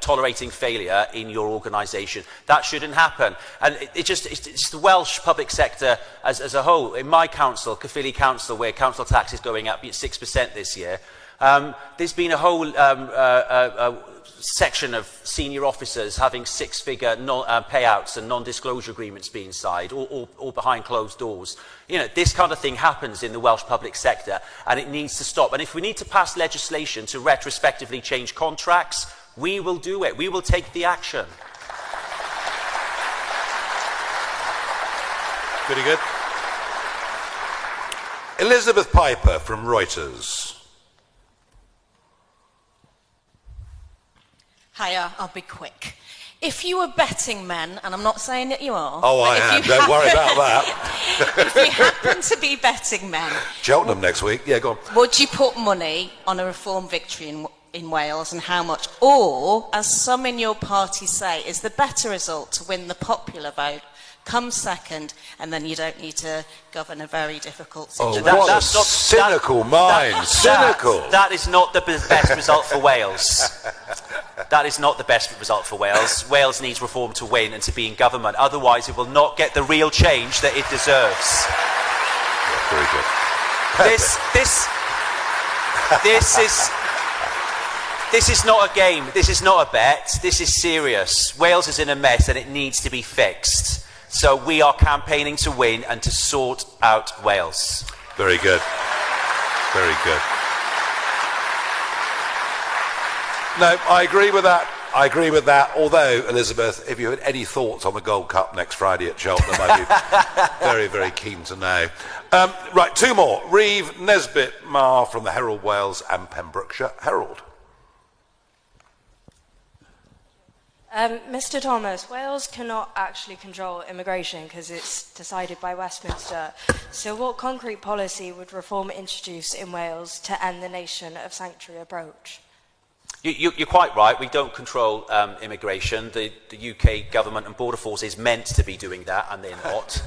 tolerating failure in your organisation. That shouldn't happen. And it's the Welsh public sector as a whole. In my council, Caerphilly Council, where council tax is going up 6% this year, there's been a whole section of senior officers having 6-figure payouts and non-disclosure agreements being signed, or behind closed doors. This kind of thing happens in the Welsh public sector, and it needs to stop. And if we need to pass legislation to retrospectively change contracts, we will do it. We will take the action. Pretty good. Elizabeth Piper from Reuters. Hiya, I'll be quick. If you were betting men, and I'm not saying that you are. Oh, I am. Don't worry about that. If you happen to be betting men. Cheltenham next week. Yeah, go on. Would you put money on a Reform victory in Wales, and how much? Or, as some in your party say, is the better result to win the popular vote, come second, and then you don't need to govern a very difficult situation? Oh, what a cynical mind. Cynical. That is not the best result for Wales. That is not the best result for Wales. Wales needs reform to win and to be in government. Otherwise, it will not get the real change that it deserves. Yeah, very good. This is not a game. This is not a bet. This is serious. Wales is in a mess and it needs to be fixed. So we are campaigning to win and to sort out Wales. Very good. Very good. No, I agree with that. I agree with that. Although, Elizabeth, if you had any thoughts on the Gold Cup next Friday at Cheltenham, I'd be very, very keen to know. Right, 2 more. Reeve Nesbitt-Marr from the Herald Wales and Pembrokeshire Herald. Mr. Thomas, Wales cannot actually control immigration because it's decided by Westminster. So what concrete policy would Reform introduce in Wales to end the nation of sanctuary approach? You're quite right. We don't control immigration. The UK government and border force is meant to be doing that, and they're not.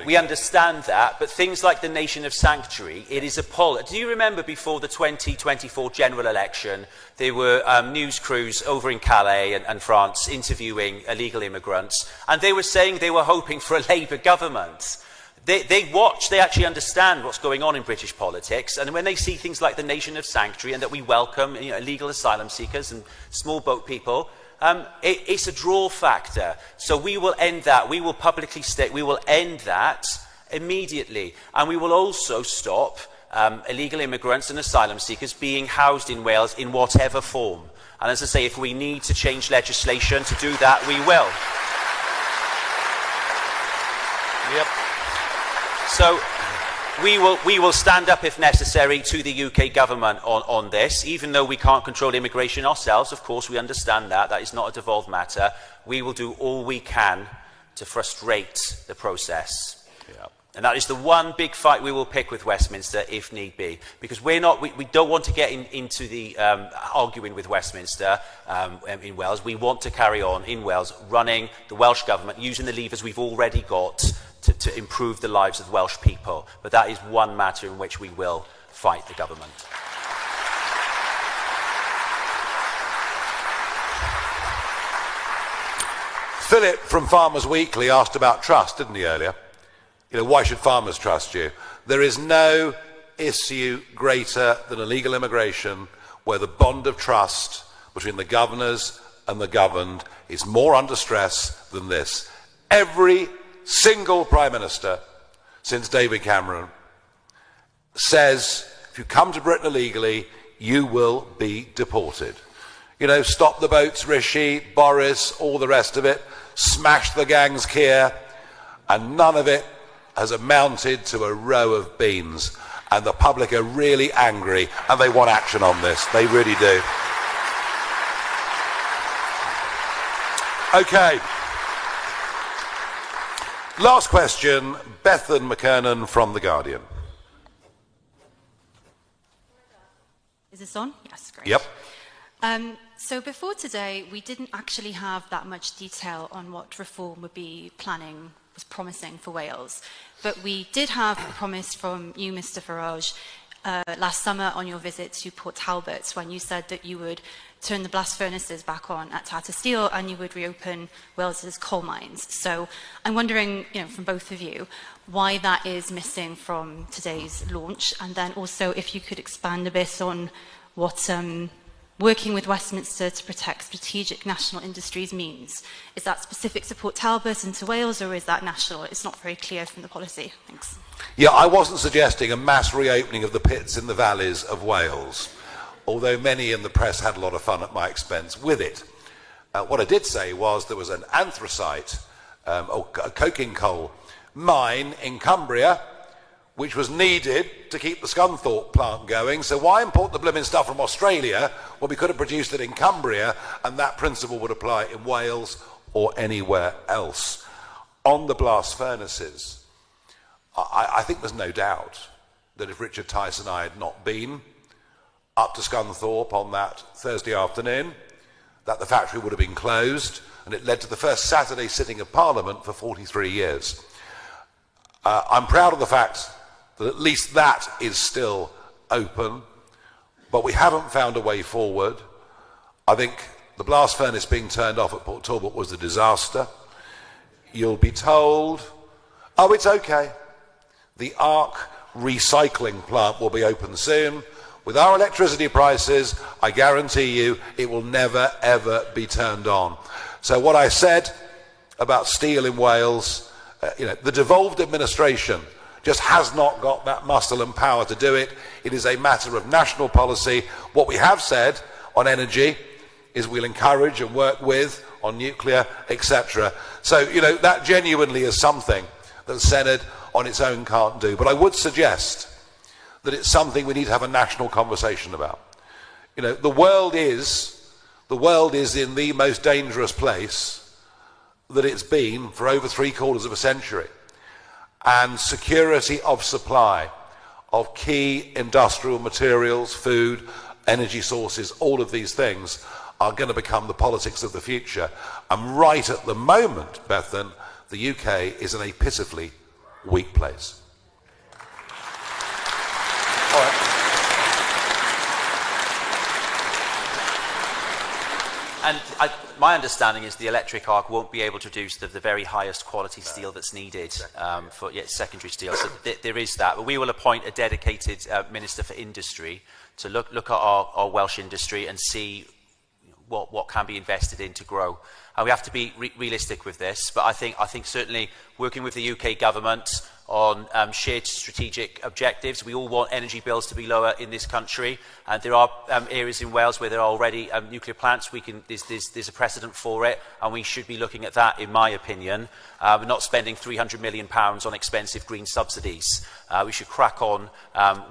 We understand that, but things like the nation of sanctuary, it is appalling. Do you remember before the 2024 general election, there were news crews over in Calais and France interviewing illegal immigrants, and they were saying they were hoping for a Labour government. They watch, they actually understand what's going on in British politics, and when they see things like the nation of sanctuary and that we welcome illegal asylum seekers and small boat people, it's a draw factor. So we will end that. We will publicly state we will end that immediately, and we will also stop illegal immigrants and asylum seekers being housed in Wales in whatever form. And as I say, if we need to change legislation to do that, we will. Yep. So we will stand up if necessary to the UK government on this, even though we can't control immigration ourselves. Of course, we understand that. That is not a devolved matter. We will do all we can to frustrate the process. Yep. And that is the one big fight we will pick with Westminster if need be. Because we don't want to get into the arguing with Westminster in Wales. We want to carry on in Wales running the Welsh government, using the levers we've already got to improve the lives of Welsh people. But that is one matter in which we will fight the government. Philip from Farmers Weekly asked about trust, didn't he, earlier? Why should farmers trust you? There is no issue greater than illegal immigration where the bond of trust between the governors and the governed is more under stress than this. Every single Prime Minister since David Cameron says if you come to Britain illegally, you will be deported. Stop the boats, Rishi, Boris, all the rest of it, smash the gangs here, and none of it has amounted to a row of beans. And the public are really angry and they want action on this. They really do. Okay. Last question, Bethan McKernan from The Guardian. Is this on? Yes, great. Yep. So before today, we didn't actually have that much detail on what reform was promising for Wales. But we did have a promise from you, Mr Farage, last summer on your visit to Port Talbot, when you said that you would turn the blast furnaces back on at Tata Steel and you would reopen Wales's coal mines. So I'm wondering, from both of you, why that is missing from today's launch, and then also if you could expand a bit on what working with Westminster to protect strategic national industries means. Is that specific to Port Talbot and to Wales, or is that national? It's not very clear from the policy. Thanks. Yeah, I wasn't suggesting a mass reopening of the pits in the valleys of Wales, although many in the press had a lot of fun at my expense with it. What I did say was there was an anthracite, or coking coal mine in Cumbria, which was needed to keep the Scunthorpe plant going. So why import the blooming stuff from Australia when we could have produced it in Cumbria, and that principle would apply in Wales or anywhere else. On the blast furnaces, I think there's no doubt that if Richard Tice and I had not been up to Scunthorpe on that Thursday afternoon, that the factory would have been closed, and it led to the first Saturday sitting of Parliament for 43 years. I'm proud of the fact that at least that is still open, but we haven't found a way forward. I think the blast furnace being turned off at Port Talbot was a disaster. You'll be told, oh, it's okay. The ARC recycling plant will be open soon. With our electricity prices, I guarantee you it will never, ever be turned on. So what I said about steel in Wales, the devolved administration just has not got that muscle and power to do it. It is a matter of national policy. What we have said on energy is we'll encourage and work with on nuclear, etc. So, that genuinely is something that the Senedd on its own can't do. But I would suggest that it's something we need to have a national conversation about. The world is in the most dangerous place that it's been for over 3/4 of a century. And security of supply of key industrial materials, food, energy sources, all of these things are going to become the politics of the future. And right at the moment, Bethan, the UK is in a pitifully weak place. All right. And my understanding is the electric arc won't be able to produce the very highest quality steel that's needed for secondary steel. So there is that. But we will appoint a dedicated Minister for Industry to look at our Welsh industry and see what can be invested in to grow. And we have to be realistic with this. But I think certainly working with the UK government on shared strategic objectives. We all want energy bills to be lower in this country, and there are areas in Wales where there are already nuclear plants. There's a precedent for it, and we should be looking at that, in my opinion. We're not spending £300 million on expensive green subsidies. We should crack on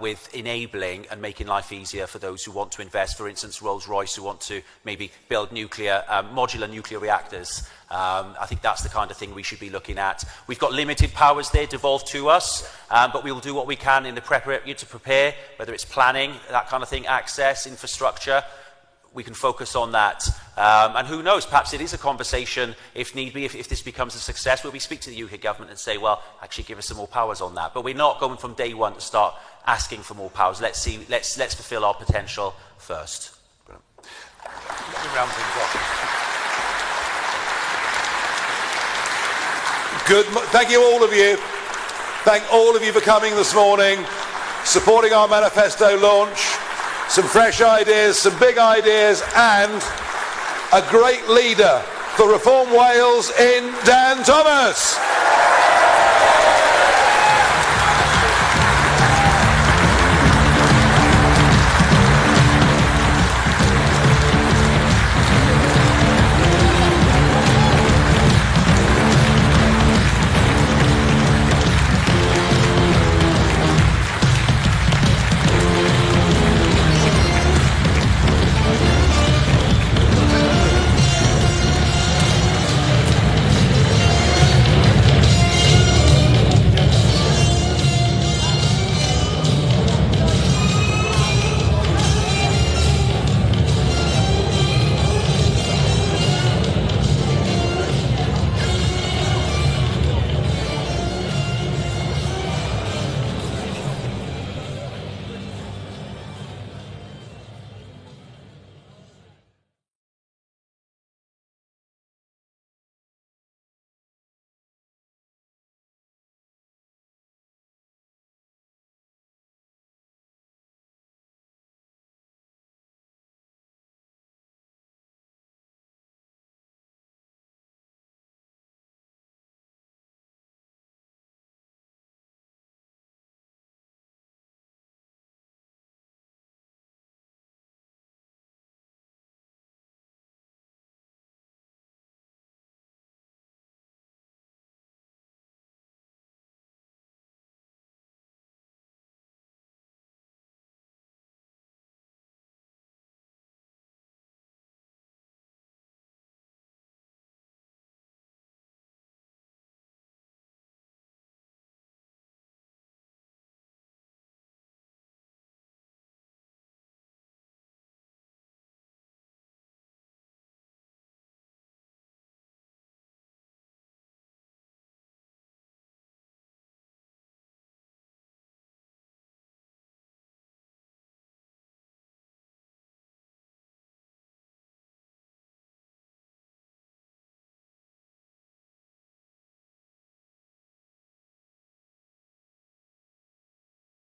with enabling and making life easier for those who want to invest. For instance, Rolls-Royce, who want to maybe build modular nuclear reactors. I think that's the kind of thing we should be looking at. We've got limited powers there devolved to us, but we will do what we can in the to prepare, whether it's planning, that kind of thing, access, infrastructure. We can focus on that. And who knows, perhaps it is a conversation, if need be, if this becomes a success, where we speak to the UK government and say, well, actually give us some more powers on that. But we're not going from day one to start asking for more powers. Let's fulfill our potential first. Let me round things off. Good. Thank you, all of you. Thank all of you for coming this morning, supporting our manifesto launch. Some fresh ideas, some big ideas, and a great leader for Reform Wales in Dan Thomas.